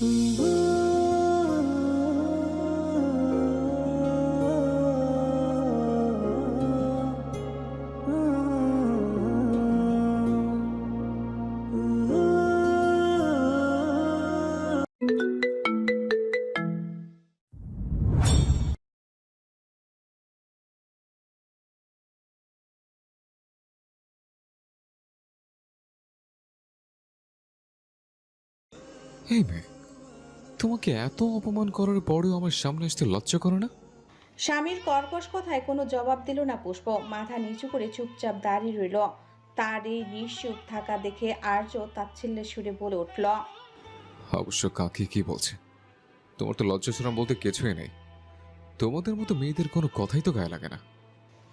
এই মেয়ে, তোমাকে এত অপমান করার পরেও আমার সামনে আসতে লজ্জা করে না? স্বামীর কর্কশ কথায় কোনো জবাব দিল না পুষ্প। মাথা নিচু করে চুপচাপ দাঁড়িয়ে রইল। তার এই নিশ্চুপ থাকা দেখে আর্য তাচ্ছিল্যের সুরে বলে উঠল। অবশ্য কাকে কি বলছে? তোমার তো লজ্জা শরম বলতে কিছুই নেই। তোমাদের মতো মেয়েদের কোনো কথাই তো গায়ে লাগে না।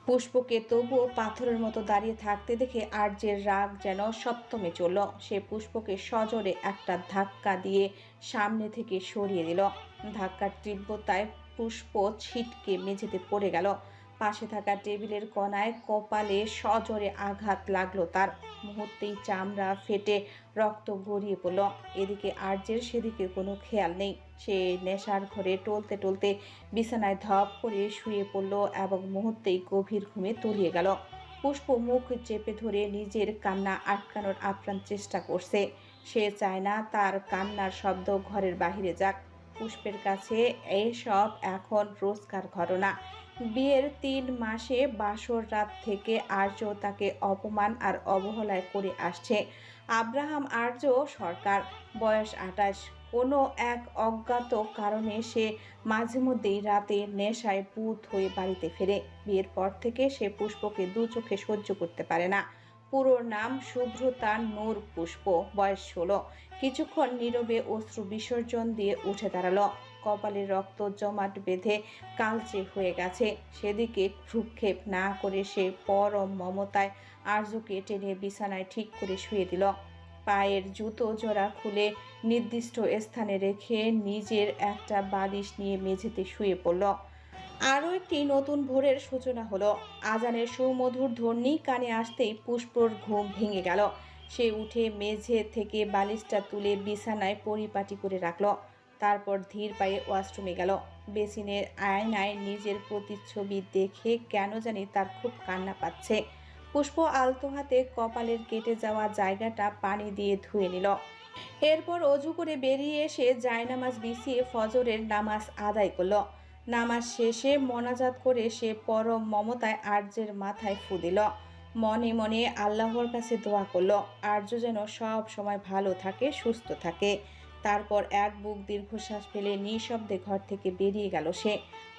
পুষ্পকে তবুও পাথরের মতো দাঁড়িয়ে থাকতে দেখে আর্যের রাগ যেন সপ্তমে চলল। সে পুষ্পকে সজোরে একটা ধাক্কা দিয়ে সামনে থেকে সরিয়ে দিল। ধাক্কার তীব্রতায় পুষ্প ছিটকে মেঝেতে পড়ে গেল। পাশে থাকা টেবিলের কোণায় কপালে সজোরে আঘাত লাগলো তার। মুহূর্তেই চামড়া ফেটে রক্ত গড়িয়ে পড়ল। এদিকে আর্যের সেদিকে কোনো খেয়াল নেই। সে নেশার ঘরে টলতে টলতে বিছানায় ধপ করে শুয়ে পড়ল এবং মুহূর্তেই গভীর ঘুমে তলিয়ে গেল। পুষ্প মুখ চেপে ধরে নিজের কান্না আটকানোর আপ্রাণ চেষ্টা করছে। সে চায় না তার কান্নার শব্দ ঘরের বাহিরে যাক। পুষ্পের কাছে এসব এখন রোজকার ঘটনা। বিয়ের ৩ মাসে বাসর রাত থেকে আর্য তাকে অপমান আর অবহেলায় করে আসছে। আব্রাহাম আর্য সরকার, বয়স ২৮। কোনো এক অজ্ঞাত কারণে সে মাঝে মধ্যেই রাতে নেশায় ভূত হয়ে বাড়িতে ফেরে। বিয়ের পর থেকে সে পুষ্পকে দু চোখে সহ্য করতে পারে না। পুরো নাম শুভ্রতা নূর পুষ্প, বয়স ১৬। কিছুক্ষণ নীরবে অশ্রু বিসর্জন দিয়ে উঠে দাঁড়ালো। কপালে রক্ত জমাট বেঁধে কালচে হয়ে গেছে। সেদিকে ভ্রুক্ষেপ না করে সে পরম মমতায় আর্যকে টেনে বিছানায় ঠিক করে শুয়ে দিল। পায়ের জুতো জোড়া খুলে নির্দিষ্ট স্থানে রেখে নিজের একটা বালিশ নিয়ে মেঝেতে শুয়ে পড়ল। আরও একটি নতুন ভোরের সূচনা হলো। আজানের সুমধুর ধ্বনি কানে আসতেই পুষ্পর ঘুম ভেঙে গেল। সে উঠে মেঝে থেকে বালিশটা তুলে বিছানায় পরিপাটি করে রাখল। তারপর ধীর পায়ে ওয়াশরুমে গেল। বেসিনের আয়নায় নিজের প্রতিচ্ছবি দেখে কেন জানি তার খুব কান্না পাচ্ছে। পুষ্প আলতো হাতে কপালের কেটে যাওয়া জায়গাটা পানি দিয়ে ধুয়ে নিল। এরপর অজু করে বেরিয়ে এসে জায়নামাজ বিছিয়ে ফজরের নামাজ আদায় করল। নামাজ শেষে মোনাজাত করে সে পরম মমতায় আর্যের মাথায় ফু দিল। মনে মনে আল্লাহর কাছে দোয়া করল আর্য যেন সব সময় ভালো থাকে, সুস্থ থাকে। তারপর এক বুক দীর্ঘশ্বাস ফেলে নিঃশব্দে ঘর থেকে বেরিয়ে গেল সে।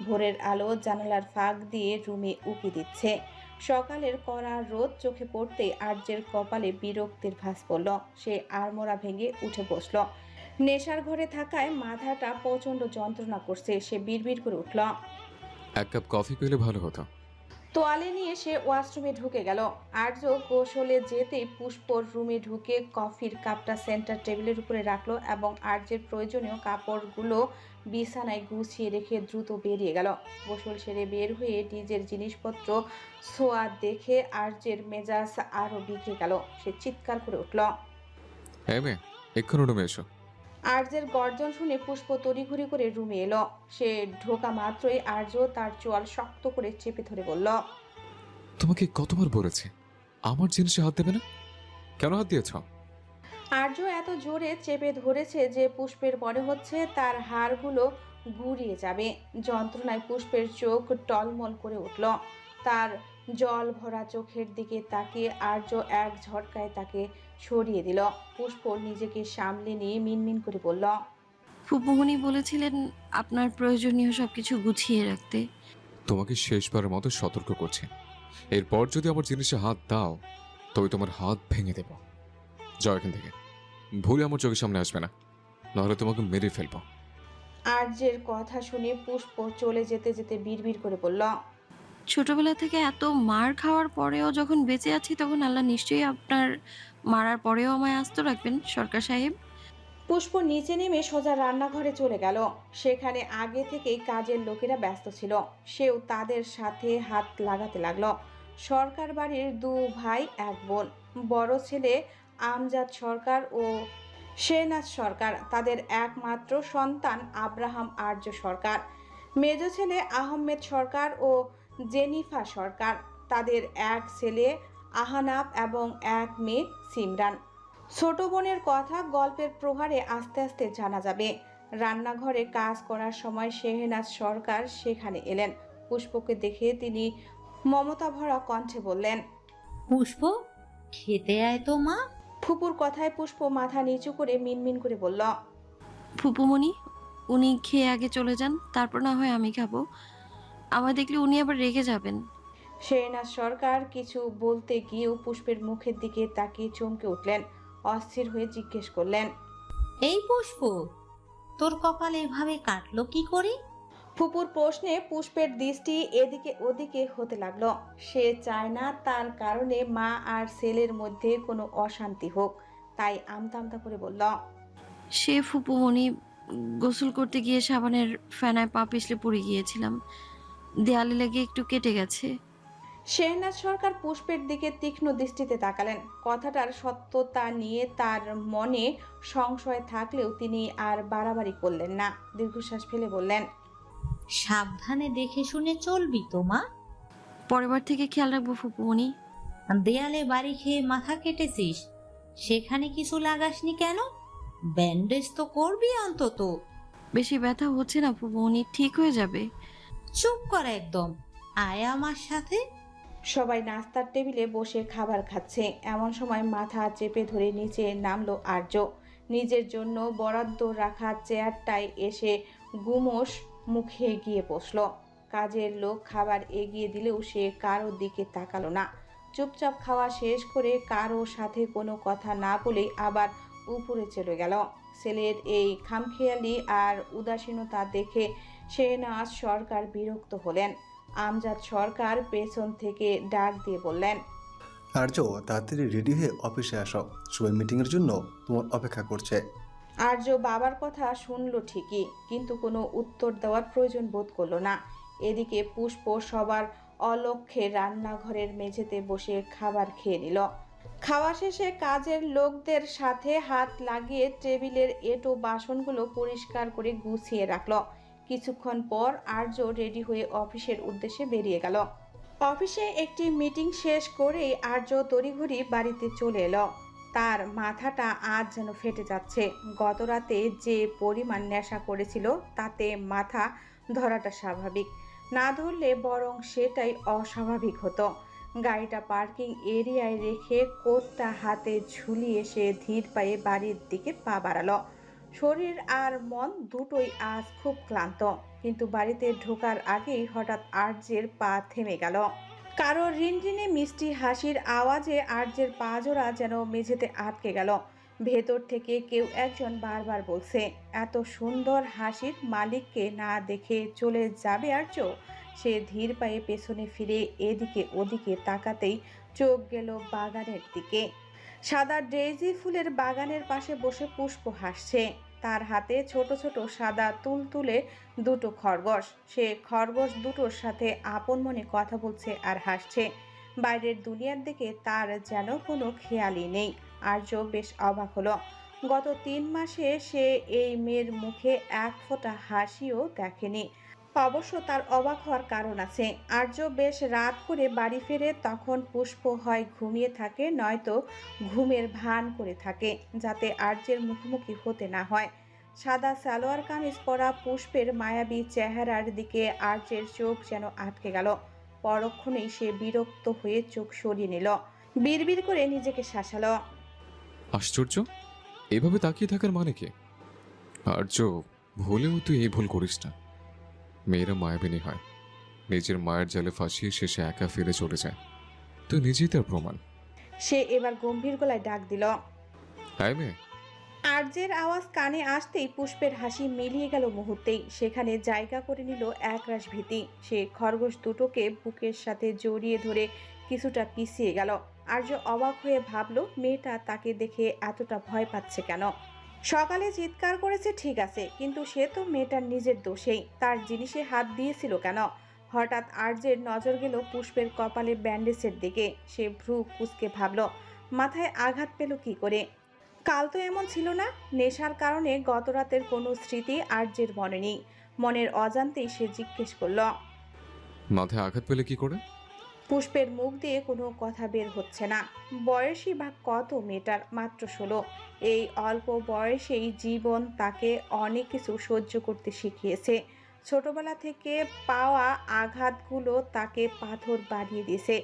ভোরের আলো জানালার ফাঁক দিয়ে রুমে উকি দিচ্ছে। সকালের কড়া রোদ চোখে পড়তেই আর্যের কপালে বিরক্তির ভাঁজ পড়ল। সে আড়মোড়া ভেঙে উঠে বসল। নেশার ঘরে থাকায় মাথাটা প্রচণ্ড যন্ত্রণা করছে। সে বিড়বিড় করে উঠল। এক কাপ কফি পেলে ভালো হতো। তোয়ালে নিয়ে সে ওয়াশরুমে ঢুকে গেল। আর্য গোসলে যেতেই পুষ্পর রুমে ঢুকে কফির কাপটা সেন্টার টেবিলের উপরে রাখলো এবং আর্যের প্রয়োজনীয় কাপড়গুলো বিছানায় গুছিয়ে রেখে দ্রুত বেরিয়ে গেল। গোসল সেরে বের হয়ে নিজের জিনিসপত্র ছোঁয়া দেখে আর্যের মেজাজ আরো বিগড়ে গেল। সে চিৎকার করে উঠল। হ্যাঁ মেয়ে, এক্ষুনি রুমে এসো। আর্যের গর্জন শুনে পুষ্প তড়িঘড়ি করে রুমে এলো। সে ঢোকা মাত্রই আর্য তার চোয়াল শক্ত করে চেপে ধরে বলল। তোমাকে কতবার বলেছি আমার জিনিসে হাত দেবে না? কেন হাত দিয়েছ? আর্য এত জোরে চেপে ধরেছে যে পুষ্পের মনে হচ্ছে তার হাড়গুলো গুড়িয়ে যাবে। যন্ত্রণায় পুষ্পের চোখ টলমল করে উঠল। তার জল ভরা চোখের দিকে তাকিয়ে আর্য এক ঝটকায় তাকে সরিয়ে দিল। পুষ্প নিজেকে সামলে নিয়ে মিনমিন করে বলল। ফুপুমণি বলেছিলেন আপনার প্রয়োজনীয় সবকিছু গুছিয়ে রাখতে। তোমাকে শেষবারের মতো সতর্ক করছি, এরপর যদি আমার জিনিসে হাত দাও তবে তোমার হাত ভেঙে দেব। যাও এখান থেকে, ভুলে আমার চোখের সামনে আসবে না, নাহলে তোমাকে মেরে ফেলবো। আর্যের কথা শুনে পুষ্প চলে যেতে যেতে বিড়বিড় করে বলল। ছোটবেলা থেকে এত মার খাওয়ার পরেও যখন বেঁচে আছি তখন আল্লাহ নিশ্চয়ই আপনার মারার পরেও আমায় আস্ত রাখবেন সরকার সাহেব। পুষ্প নিচে নেমে সোজা রান্নাঘরে চলে গেল। সেখানে আগে থেকেই কাজের লোকেরা ব্যস্ত ছিল। সেও তাদের সাথে হাত লাগাতে লাগলো। সরকার বাড়ির 2 ভাই 1 বোন। বড় ছেলে আমজাদ সরকার ও শেহনাজ সরকার, তাদের একমাত্র সন্তান আব্রাহাম আর্য সরকার, মেজ ছেলে আহমেদ সরকার ও জেনিফা সরকার, তাদের এক ছেলে আহানাব এবং এক মেয়ে সিমরান। ছোট বোনের কথা গল্পের প্রহারে আস্তে আস্তে জানা যাবে। রান্নাঘরে কাজ করার সময় শেহনাজ সরকার সেখানে এলেন। পুষ্পকে দেখে তিনি মমতা ভরা কণ্ঠে বললেন, পুষ্প, খেতে আয় তো মা। ফুপুর কথায় পুষ্প মাথা নিচু করে মিনমিন করে বলল, ফুপুমণি, উনি খেয়ে আগে চলে যান, তারপর না হয় আমি খাবো। আমায় দেখলে উনি আবার রেগে যাবেন। শেহনাজ সরকার কিছু বলতে গিয়েও পুষ্পের মুখের দিকে তাকিয়ে চমকে উঠলেন। অস্থির হয়ে জিজ্ঞেস করলেন, এই পুষ্প, তোর কপাল এভাবে কাটলো কি করে? ফুপুর প্রশ্নে পুষ্পের দৃষ্টি এদিকে ওদিকে হতে লাগলো। সে চায় না তার কারণে মা আর ছেলের মধ্যে কোনো অশান্তি হোক, তাই আমতা আমতা করে বলল, সে ফুপুমণি, গোসল করতে গিয়ে সাবানের ফেনায় পা পিছলে পড়ে গিয়েছিলাম, দেয়ালে লেগে একটু কেটে গেছে। শেহনাজ সরকার পুষ্পের দিকে তীক্ষ্ণ দৃষ্টিতে তাকালেন। কথাটার সত্যতা নিয়ে তার মনে সংশয় থাকলেও তিনি আর বাড়াবাড়ি করলেন না। দীর্ঘশ্বাস ফেলে বললেন, সাবধানে দেখে শুনে চলবি তো মা। পরের থেকে খেয়াল রাখবো ফুপুমণি। দেয়ালে বাড়ি খেয়ে মাথা কেটেছিস, সেখানে কিছু লাগাসনি কেন? ব্যান্ডেজ তো করবি অন্তত। বেশি ব্যথা হচ্ছে না ফুপুমণি, ঠিক হয়ে যাবে। চুপ কর একদম, আয় আমার সাথে। সবাই নাস্তার টেবিলে বসে খাবার খাচ্ছে। এমন সময় মাথা চেপে ধরে নিচে নামলো আর্য। নিজের জন্য বরাদ্দ রাখা চেয়ারটায় এসে গুমোস মুখে গিয়ে বসলো। কাজের লোক খাবার এগিয়ে দিলেও সে কারোর দিকে তাকালো না। চুপচাপ খাওয়া শেষ করে কারোর সাথে কোনো কথা না বলেই আবার উপরে চলে গেল। ছেলের এই খামখেয়ালি আর উদাসীনতা দেখে শেহনাজ সরকার বিরক্ত হলেন। আমজাদ সরকার পেছন থেকে ডাক দিয়ে বললেন, আর্য, তাড়াতাড়ি রেডি হয়ে অফিসে আসো, সবাই মিটিংয়ের জন্য তোমার অপেক্ষা করছে। আর্য বাবার কথা শুনল ঠিকই, কিন্তু কোনো উত্তর দেওয়ার প্রয়োজন বোধ করলো না। এদিকে পুষ্প সবার অলক্ষ্যে রান্নাঘরের মেঝেতে বসে খাবার খেয়ে নিল। খাওয়া শেষে কাজের লোকদের সাথে হাত লাগিয়ে টেবিলের এঁটো বাসনগুলো পরিষ্কার করে গুছিয়ে রাখলো। কিছুক্ষণ পর আর্য রেডি হয়ে অফিসের উদ্দেশ্যে বেরিয়ে গেল। অফিসে একটি মিটিং শেষ করেই আর্য তড়িঘড়ি বাড়িতে চলে এলো। তার মাথাটা আজ যেন ফেটে যাচ্ছে। গত রাতে যে পরিমাণ নেশা করেছিল তাতে মাথা ধরাটা স্বাভাবিক, না ধরলে বরং সেটাই অস্বাভাবিক হতো। গাড়িটা পার্কিং এরিয়ায় রেখে কোটটা হাতে ঝুলিয়ে সে ধীর পায়ে বাড়ির দিকে পা বাড়ালো। শরীর আর মন দুটোই আজ খুব ক্লান্ত, কিন্তু বাড়িতে ঢোকার আগেই হঠাৎ আর্যের পা থেমে গেল। কারো রিনরিনে মিষ্টি হাসির আওয়াজে আর্যের পা জোড়া যেন মেঝেতে আটকে গেল। ভেতর থেকে কেউ একজন বারবার বলছে, এত সুন্দর হাসির মালিককে না দেখে চলে যাবে আর্য? সে ধীর পায়ে পেছনে ফিরে এদিকে ওদিকে তাকাতেই চোখ গেল বাগানের দিকে। সাদা ডেইজি ফুলের বাগানের পাশে বসে পুষ্প হাসছে। তার হাতে ছোট ছোট সাদা তুলতুলে দুটো খরগোশ। সে খরগোশ দুটোর সাথে আপন মনে কথা বলছে আর হাসছে। বাইরের দুনিয়ার দিকে তার যেন কোনো খেয়ালই নেই। আর্য বেশ অবাক হলো। গত 3 মাসে সে এই মেয়ের মুখে এক ফোঁটা হাসিও দেখেনি। অবশ্য তার অবাক হওয়ার কারণ আছে। আর্য বেশ রাত করে বাড়ি ফেরে, তখন পুষ্প হয় ঘুমিয়ে থাকে, নয়তো ঘুমের ভান করে থাকে, যাতে আর্যের মুখোমুখি হতে না হয়। সাদা সালোয়ার কামিজ পরা পুষ্পের মায়াবী চেহারার দিকে আর্যের চোখ যেন আটকে গেল। পরক্ষণেই সে বিরক্ত হয়ে চোখ সরিয়ে নিল। বিড়বিড় করে নিজেকে শাসালো, আশ্চর্য, এভাবে তাকিয়ে থাকার মানে কি? আর্য, ভুলেও তুই এই ভুল করিস না। মেয়েরা মায়াবিনী হয়, নিজের মায়ের জালে ফাঁসিয়ে শেষে একা ফিরে চলে যায়। তুই নিজেই তার প্রমাণ। সে এবার গম্ভীর গলায় ডাক দিল। হ্যাঁ মেয়ে। আর্যের আওয়াজ কানে আসতেই পুষ্পের হাসি মিলিয়ে গেল মুহূর্তেই। সেখানে জায়গা করে নিল একরাশ ভীতি। সে খরগোশ দুটোকে বুকের সাথে জড়িয়ে ধরে কিছুটা পিছিয়ে গেল। আর্য অবাক হয়ে ভাবল, মেয়েটা তাকে দেখে এতটা ভয় পাচ্ছে কেন? সকালে চিৎকার করেছে ঠিক আছে, কিন্তু সে তো মেয়েটার নিজের দোষেই। তার জিনিসে হাত দিয়েছিল কেন? হঠাৎ আর্যের নজর গেল পুষ্পের কপালে ব্যান্ডেজের দিকে। সে ভ্রু কুঁচকে ভাবল, মাথায় আঘাত পেল কি করে? কাল তো এমন ছিল না। নেশার কারণে গতরাতের কোনো স্মৃতি আর্যের মনে নেই। মনের অজান্তেই সে জিজ্ঞেস করল। মাথায় আঘাত পেলে কি করে? পুষ্পের মুখ দিয়ে কোনো কথা বের হচ্ছে না। বয়সী বা কত মেয়েটার, মাত্র 16। এই অল্প বয়সেই জীবন তাকে অনেক কিছু সহ্য করতে শিখিয়েছে। ছোটবেলা থেকে পাওয়া আঘাতগুলো তাকে পাথর বানিয়ে দিয়েছে।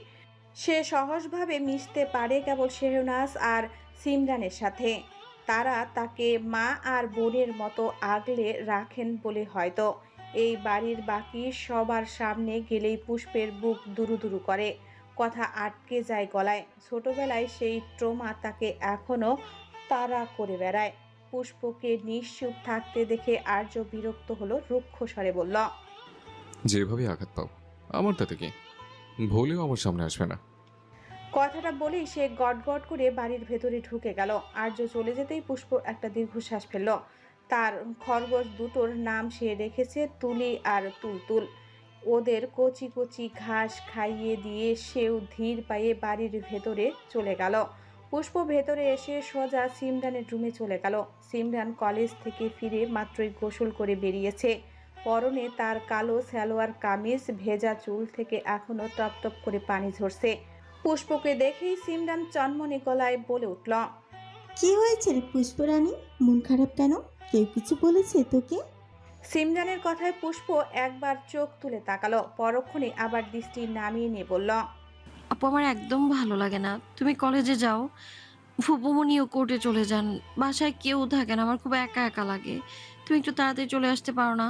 সে সহজভাবে মিশতে পারে কেবল শেহনাজ আর সিমরানের সাথে। তারা তাকে মা আর বোনের মতো আগলে রাখেন বলে হয়তো। এই বাড়ির বাকি সবার সামনে গেলেই পুষ্পের বুক দুরু করে, কথা আটকে যায় গলায়। ছোটবেলায় সেই ট্রমা তাকে এখনো তাড়া করে বেড়ায়। পুষ্পকে নিশ্চুপ থাকতে দেখে আর্য বিরক্ত হলো, রুক্ষ স্বরে বলল। যেভাবে আঘাত পাও, আমার তাতে কি? ভুলেও আমার সামনে আসবে না। কথাটা বলেই সে গটগট করে বাড়ির ভেতরে ঢুকে গেল। আর্য চলে যেতেই পুষ্প একটা দীর্ঘশ্বাস ফেলল। তার খরগোশ দুটোর নাম সে রেখেছে তুলি আর তুলতুল। ওদের কচি কচি ঘাস খাইয়ে দিয়ে সেও ধীর পায়ে বাড়ির ভেতরে চলে গেল। পুষ্প ভেতরে এসে সোজা সিমরানের রুমে চলে গেল। সিমরান কলেজ থেকে ফিরে মাত্রই গোসল করে বেরিয়েছে। পরনে তার কালো সালোয়ার কামিজ, ভেজা চুল থেকে এখনো টপ টপ করে পানি ঝরছে। পুষ্পকে দেখেই সিমরান চনমনে গলায় বলে উঠল। কি হয়েছে রে পুষ্পরানী? মন খারাপ কেন? কেউ কিছু বলেছে তোকে? সিমরানের কথায় পুষ্প একবার চোখ তুলে তাকালো, পরক্ষণে আবার দৃষ্টি নামিয়ে নিয়ে বলল। আপু, আমার একদম ভালো লাগে না। তুমি কলেজে যাও, ফুপুমনিও কোর্টে চলে যান, বাসায় কেউ থাকে না, আমার খুব একা একা লাগে। তুমি একটু তাড়াতাড়ি চলে আসতে পারো না?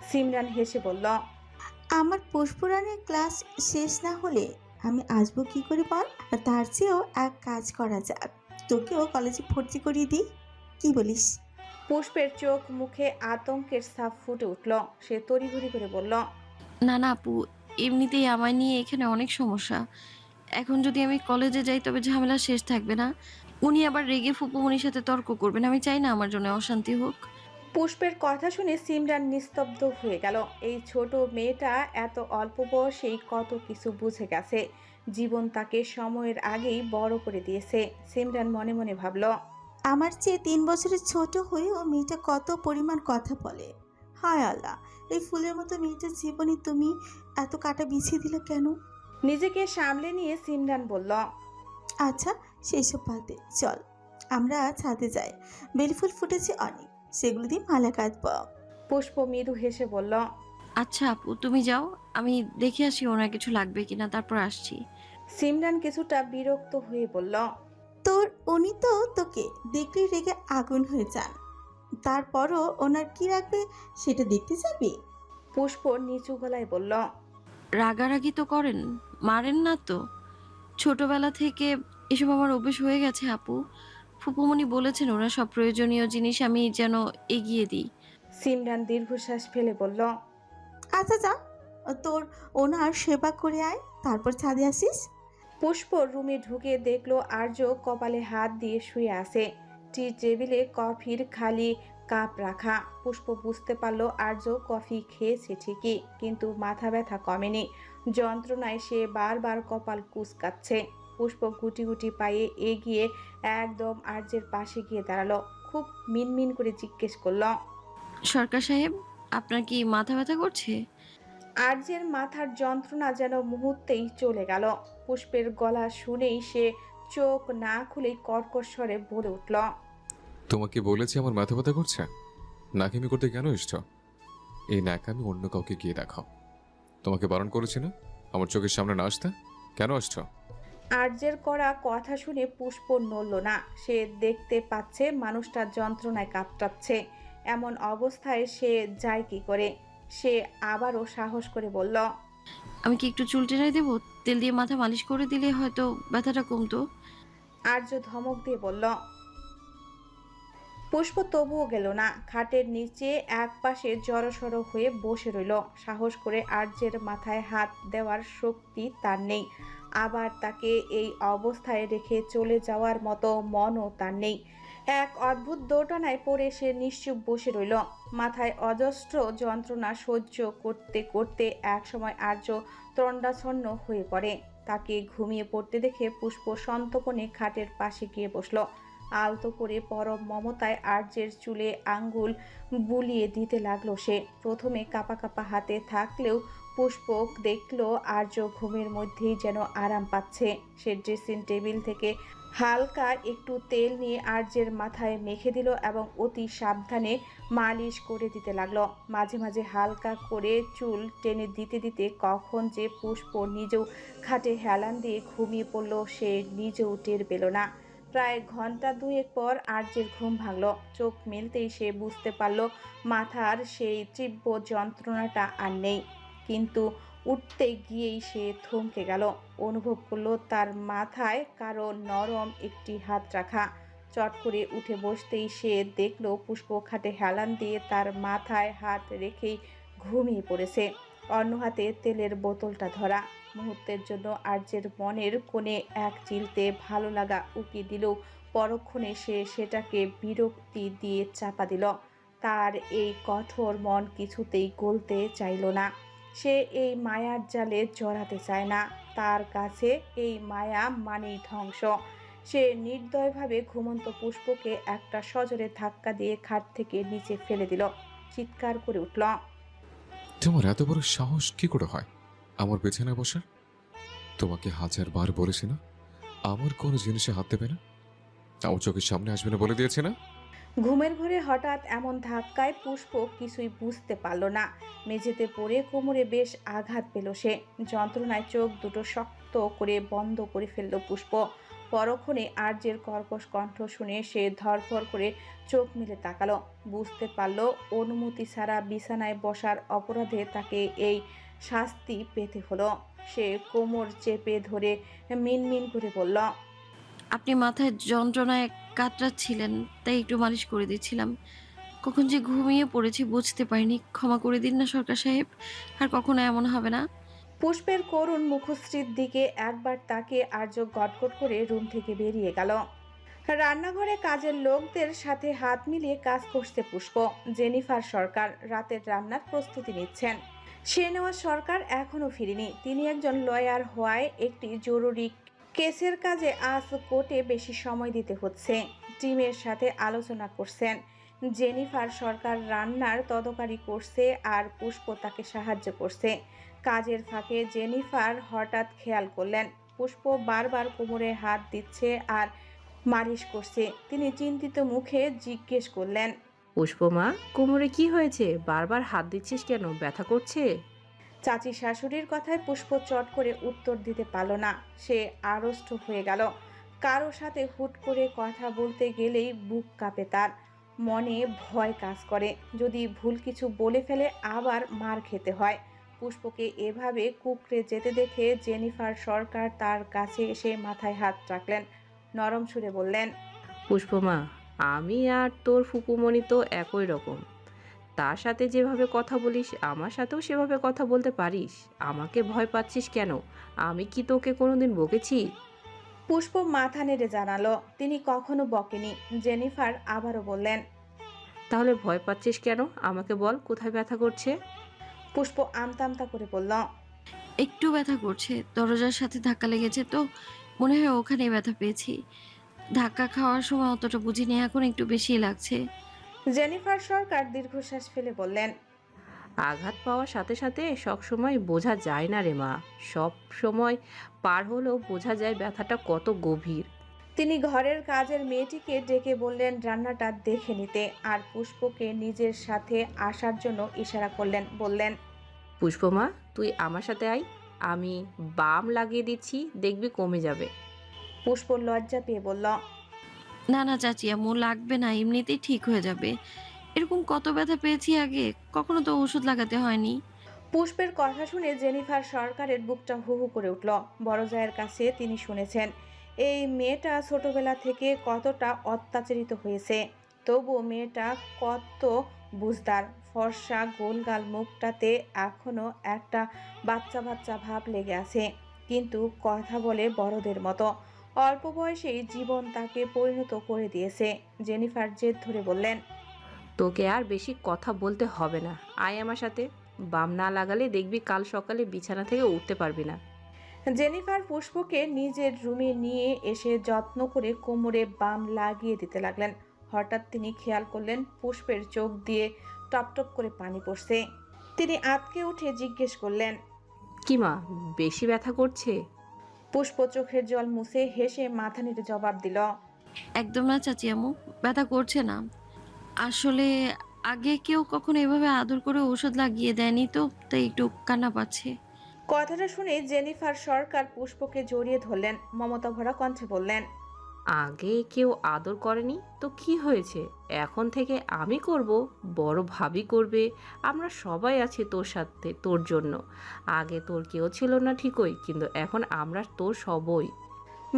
সিমরান হেসে বলল। আমার পুষ্পরানীর ক্লাস শেষ না হলে আমি আসবো কি করে বল? আর তার চেয়েও এক কাজ করা যাক, তোকেও কলেজে ভর্তি করিয়ে দিই, কি বলিস? পুষ্পের চোখ মুখে আতঙ্কের ছাপ ফুটে উঠল। সে তড়িঘড়ি করে বলল। না না আপু, এমনিতেই আমায় নিয়ে এখানে অনেক সমস্যা। এখন যদি আমি কলেজে যাই তবে ঝামেলা শেষ থাকবে না। উনি আবার রেগে ফুপুমনির সাথে তর্ক করবেন, আমি চাই না আমার জন্য অশান্তি হোক। পুষ্পের কথা শুনে সিমরান নিস্তব্ধ হয়ে গেল। এই ছোট মেয়েটা এত অল্প বয়সেই কত কিছু বুঝে গেছে। জীবন তাকে সময়ের আগেই বড় করে দিয়েছে। সিমরান মনে মনে ভাবল। আমার চেয়ে 3 বছরের ছোট হয়েও মেয়েটা কত পরিমাণ কথা বলে। হায় আল্লাহ, এই ফুলের মতো মেয়েটার জীবনে তুমি এত কাটা বিছিয়ে দিলে কেন? নিজেকে সামলে নিয়ে সিমরান বলল। আচ্ছা, সেসব বাদ দে, চল আমরা ছাদে যাই, বেলি ফুল ফুটেছে অনেক, সেগুলো দিয়ে মালা কাঁদব। পুষ্প মৃদু হেসে বলল। আচ্ছা আপু, তুমি যাও, আমি দেখে আসি ওনার কিছু লাগবে কিনা, তারপর আসছি। সিমরান কিছুটা বিরক্ত হয়ে বলল। উনি তো তোকে দেখলেই রেগে আগুন হয়ে যান, তারপরও ওনার কি রাখবে সেটা দেখতে যাবি? পুষ্প নিচু গলায় বলল। রাগারাগি তো করেন, মারেন না তো? ছোটবেলা থেকে এসব আমার অভ্যেস হয়ে গেছে আপু। ফুপুমনি বলেছেন ওরা সব প্রয়োজনীয় জিনিস আমি যেন এগিয়ে দিই। সিমরান দীর্ঘশ্বাস ফেলে বলল। আচ্ছা যা, তোর ওনার সেবা করে আয়, তারপর ছাদে আসিস। পুষ্প রুমে ঢুকে দেখলো আর্য কপালে হাত দিয়ে শুয়ে আছে। টি টেবিলে কফির খালি কাপ রাখা। পুষ্প বুঝতে পারলো আর্য কফি খেয়েছে ঠিকই, কিন্তু মাথা ব্যথা কমেনি। যন্ত্রণায় সে বারবার কপাল কুঁচকাচ্ছে। পুষ্প গুটি গুটি পায়ে এগিয়ে একদম আর্যের পাশে গিয়ে দাঁড়ালো। খুব মিনমিন করে জিজ্ঞেস করলো। সরকার সাহেব, আপনার কি মাথা ব্যথা করছে? আর্যের মাথার যন্ত্রণা যেন মুহূর্তেই চলে গেল। পুষ্পের গলা শুনেই সে চোখ না খুলেই কর্কশ স্বরে বলে উঠল। তোমাকে বলেছি আমার মাথা ব্যথা করছে? নাকামি করতে কেন এসছো? এই নাকামি অন্য কাউকে গিয়ে দেখাও। তোমাকে বারণ করেছি না আমার চোখের সামনে না আসতে? কেন আসছো? আর্যের করা কথা শুনে পুষ্প নড়ল না। সে দেখতে পাচ্ছে মানুষটা যন্ত্রণায় কাতরাচ্ছে। এমন অবস্থায় সে যায় কি করে? সে আবারও সাহস করে বলল। আমি কি একটু চুল টেনে দেবো? তেল দিয়ে মাথা মালিশ করে দিলে হয়তো ব্যথাটা কমতো। আর্য ধমক দিয়ে বলল। পুষ্প তবুও গেল না। খাটের নিচে একপাশে জড়সড় হয়ে বসে রইল। সাহস করে আর্যের মাথায় হাত দেওয়ার শক্তি তার নেই। আবার তাকে এই অবস্থায় রেখে চলে যাওয়ার মতো মনও তার নেই। এক অদ্ভুত দোটানায় পড়ে সে নিশ্চুপ বসে রইল। মাথায় অজস্র যন্ত্রণা সহ্য করতে করতে একসময় আর্য তন্ডাছন্ন হয়ে পড়ে। তাকে ঘুমিয়ে পড়তে দেখে পুষ্প সন্তর্পণে খাটের পাশে গিয়ে বসল। আলতো করে পরম মমতায় আর্যের চুলে আঙ্গুল বুলিয়ে দিতে লাগলো সে। প্রথমে কাঁপা কাঁপা হাতে থাকলেও পুষ্পক দেখলো আর্য ঘুমের মধ্যেই যেন আরাম পাচ্ছে। সে ড্রেসিং টেবিল থেকে হালকা একটু তেল নিয়ে আর্যের মাথায় মেখে দিল এবং অতি সাবধানে মালিশ করে দিতে লাগলো। মাঝে মাঝে হালকা করে চুল টেনে দিতে দিতে কখন যে পুষ্প নিজেও খাটে হেলান দিয়ে ঘুমিয়ে পড়ল সে নিজেও টের পেল না। প্রায় ঘন্টা দুয়েক পর আর্যের ঘুম ভাঙল। চোখ মেলতেই সে বুঝতে পারল মাথার সেই তীব্র যন্ত্রণাটা আর নেই। কিন্তু উঠতে গিয়েই সে থমকে গেল। অনুভব করলো তার মাথায় কারো নরম একটি হাত রাখা। চট করে উঠে বসতেই সে দেখলো পুষ্প খাটে হেলান দিয়ে তার মাথায় হাত রেখেই ঘুমিয়ে পড়েছে, অন্য হাতে তেলের বোতলটা ধরা। মুহূর্তের জন্য আর্যের মনের কোণে এক চিলতে ভালো লাগা উকি দিলেও পরক্ষণে সে সেটাকে বিরক্তি দিয়ে চাপা দিল। তার এই কঠোর মন কিছুতেই গলতে চাইল না। সে এই মায়ার জালে জড়াতে চায় না। তার কাছে এই মায়া মানেই ধ্বংস। সে নির্দয়ভাবে ঘুমন্ত পুষ্পকে একটা সজোরে ধাক্কা দিয়ে খাট থেকে নিচে ফেলে দিল। চিৎকার করে উঠল, তোমার এত বড় সাহস কি করে হয় আমার বিছানায় বসার? তোমাকে 1000বার বলেছি না আমার কোনো জিনিসে হাত দেবে না, আমার চোখের সামনে আসবে না বলে দিয়েছে না? ঘুমের ঘরে হঠাৎ এমন ধাক্কায় পুষ্প কিছুই বুঝতে পারল না। মেঝেতে পড়ে কোমরে বেশ আঘাত পেল সে। যন্ত্রণায় চোখ দুটো শক্ত করে বন্ধ করে ফেলল পুষ্প। পরক্ষণে আর্যের কর্কশ কণ্ঠ শুনে সে ধরফর করে চোখ মেলে তাকালো। বুঝতে পারল অনুমতি ছাড়া বিছানায় বসার অপরাধে তাকে এই শাস্তি পেতে হলো। সে কোমর চেপে ধরে মিনমিন করে বলল, আপনি মাথায় যন্ত্রণায় কাতরাচ্ছিলেন, তাই একটু মালিশ করে দিচ্ছিলাম। কখন যে ঘুমিয়ে পড়েছি বুঝতে পারিনি। ক্ষমা করে দিন না সরকার সাহেব, আর কখনো এমন হবে না। পুষ্পের করুণ মুখশ্রীর দিকে একবার তাকে আর্য গটগট করে রুম থেকে বেরিয়ে গেল। রান্নাঘরে কাজের লোকদের সাথে হাত মিলিয়ে কাজ করছে পুষ্প। জেনিফার সরকার রাতের রান্নার প্রস্তুতি নিচ্ছেন। শেনওয়াজ সরকার এখনো ফিরেনি। তিনি একজন লয়ার হওয়ায় একটি জরুরি কেসের কাজে আজ কোর্টে বেশি সময় দিতে হচ্ছে। টিমের সাথে আলোচনা করছেন। জেনিফার সরকার রান্নার তদারকি করছে আর পুষ্প তাকে সাহায্য করছে। কাজের ফাঁকে জেনিফার হঠাৎ খেয়াল করলেন পুষ্প বারবার কোমরে হাত দিচ্ছে আর মালিশ করছে। তিনি চিন্তিত মুখে জিজ্ঞেস করলেন, পুষ্পমা, কোমরে কি হয়েছে? বারবার হাত দিচ্ছিস কেন? ব্যথা করছে? চাচি শাশুড়ির কথায় পুষ্প চট করে উত্তর দিতে পারল না। সে আড়ষ্ট হয়ে গেল। কারো সাথে হুট করে কথা বলতে গেলেই বুক কাঁপে তার। মনে ভয় কাজ করে, যদি ভুল কিছু বলে ফেলে আবার মার খেতে হয়। পুষ্পকে এভাবে কুকড়ে যেতে দেখে জেনিফার সরকার তার কাছে এসে মাথায় হাত রাখলেন। নরম সুরে বললেন, পুষ্পমা, আমি আর তোর ফুপুমণি তো একই রকম। তার সাথে যেভাবে কথা বলিস আমার সাথেও সেভাবে কথা বলতে পারিস। আমাকে ভয় পাচ্ছিস কেন? আমি কি তোকে কোনোদিন বকেছি? পুষ্প মাথা নেড়ে জানালো তিনি কখনো বকেনি। জেনিফার আবারও বললেন, তাহলে ভয় পাচ্ছিস কেন? আমাকে বল, কোথায় ব্যথা করছে? পুষ্প আমতা আমতা করে বলল, একটু ব্যথা করছে, দরজার সাথে ধাক্কা লেগেছে তো মনে হয় ওখানেই ব্যথা পেয়েছি। ধাক্কা খাওয়ার সময় অতটা বুঝিনি, এখন একটু বেশিই লাগছে। জেনিফার সরকার দীর্ঘশ্বাস ফেলে বললেন, আঘাত পাওয়ার সাথে সাথে সব সময় বোঝা যায় না রে মা। সব সময় পার হলেও বোঝা যায় ব্যথাটা কত গভীর। তিনি ঘরের কাজের মেয়েটিকে ডেকে বললেন রান্নাটা দেখে নিতে আর পুষ্পকে নিজের সাথে আসার জন্য ইশারা করলেন। বললেন, পুষ্পমা, তুই আমার সাথে আয়, আমি বাম লাগিয়ে দিচ্ছি, দেখবি কমে যাবে। পুষ্প লজ্জা পেয়ে বলল, না না চাচি আম্মু, লাগবে না, এমনিতেই ঠিক হয়ে যাবে। এরকম কত ব্যথা পেয়েছি আগে, কখনো তো ওষুধ লাগাতে হয়নি। পুষ্পের কথা শুনে জেনিফার সরকারের বুকটা হু হু করে উঠল। বড় জায়ের কাছে তিনি শুনেছেন এই মেয়েটা ছোটবেলা থেকে কতটা অত্যাচারিত হয়েছে। তবুও মেয়েটা কত বুঝদার। ফর্সা গোলগাল মুখটাতে এখনো একটা বাচ্চা বাচ্চা ভাব লেগে আছে, কিন্তু কথা বলে বড়দের মতো। অল্প বয়সেই জীবন তাকে পরিণত করে দিয়েছে। জেনিফার জেদ ধরে বললেন, তোকে আর বেশি কথা বলতে হবে না, আয় আমার সাথে। বাম না লাগালে দেখবি কাল সকালে বিছানা থেকে উঠতে পারবি না। জেনিফার পুষ্পকে নিজের রুমে নিয়ে এসে যত্ন করে কোমরে বাম লাগিয়ে দিতে লাগলেন। হঠাৎ তিনি খেয়াল করলেন পুষ্পের চোখ দিয়ে টপটপ করে পানি পড়ছে। তিনি আঁতকে উঠে জিজ্ঞেস করলেন, কি মা, বেশি ব্যথা করছে? পুষ্প চোখের জল মুছে হেসে মাথা নেড়ে জবাব দিল, একদম না চাচি আম্মু, ব্যথা করছে না। আসলে আগে কেউ কখনো এভাবে আদর করে ওষুধ লাগিয়ে দেয়নি তো, তাই একটু কান্না পাচ্ছে। কথাটা শুনে জেনিফার সরকার পুষ্পকে জড়িয়ে ধরলেন, মমতা ভরা কণ্ঠে বললেন, আগে কেউ আদর করেনি তো কি হয়েছে? এখন থেকে আমি করব, বড় ভাবি করবে। আমরা সবাই আছি তোর সাথে, তোর জন্য। আগে তোর কেউ ছিল না ঠিকই, কিন্তু এখন আমরা তোর সবই।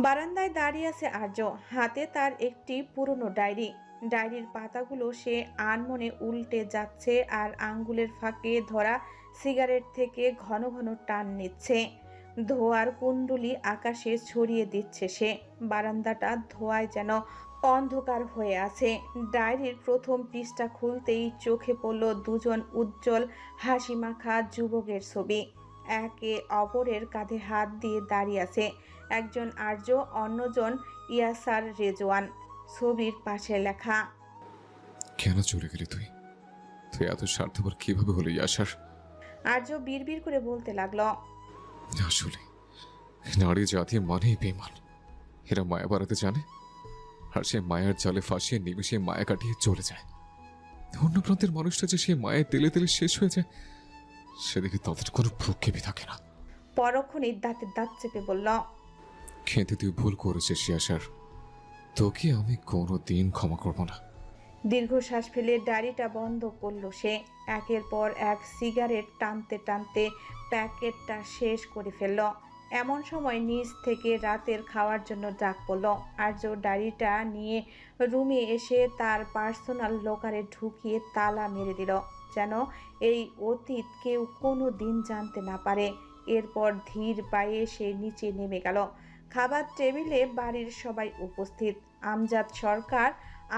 বারান্দায় দাঁড়িয়ে আছে আর্য, হাতে তার একটি পুরনো ডায়েরি। ডায়েরির পাতাগুলো সে আনমনে উল্টে যাচ্ছে আর আঙ্গুলের ফাঁকে ধরা সিগারেট থেকে ঘন ঘন টান নিচ্ছে। ধোঁয়ার কুণ্ডলি আকাশে ছড়িয়ে দিচ্ছে সে। বারান্দাটা ধোঁয়ায় যেন অন্ধকার হয়ে আছে। ডায়েরির প্রথম পৃষ্ঠা খুলতেই চোখে পড়ল দুজন উজ্জ্বল হাসি মাখা যুবকের ছবি। একে অপরের কাঁধে হাত দিয়ে দাঁড়িয়ে আছে, একজন আর্য, অন্যজন ইয়াসার রেজওয়ান। ছবির পাশে লেখা, কেন চলে গেলি তুই? তুই এত স্বার্থপর কিভাবে হলো ইয়াসার? আর্য বিড়বিড় করে বলতে লাগলো, আসলে নারী জাতি মানেই বেমান। এরা মায়া বাড়াতে জানে, আর সে মায়ার জালে ফাঁসিয়ে নিমেষে মায়া কাটিয়ে চলে যায়। অন্য প্রান্তের মানুষটা যে সে মায়ের তেলে তেলে শেষ হয়ে যায়, সেদিকে তাদের কোনো ভ্রুক্ষেপই থাকে না। পরক্ষণেই দাঁতের দাঁত চেপে বলল, খেতে তুই ভুল করেছিস ইয়াসার, তোকে আমি কোনো দিন ক্ষমা করবো না। দীর্ঘশ্বাস ফেলে ডায়েরিটা বন্ধ করলো সে। একের পর এক সিগারেট টানতে টানতে প্যাকেটটা শেষ করে ফেলল। এমন সময় নিচ থেকে রাতের খাওয়ার জন্য ডাক পড়ল। আর্য ডায়েরিটা নিয়ে রুমে এসে তার পার্সোনাল লকারে ঢুকিয়ে তালা মেরে দিল, যেন এই অতীত কেউ কোনো দিন জানতে না পারে। এরপর ধীর পায়ে সে নিচে নেমে গেল। খাবার টেবিলে বাড়ির সবাই উপস্থিত। আমজাদ সরকার,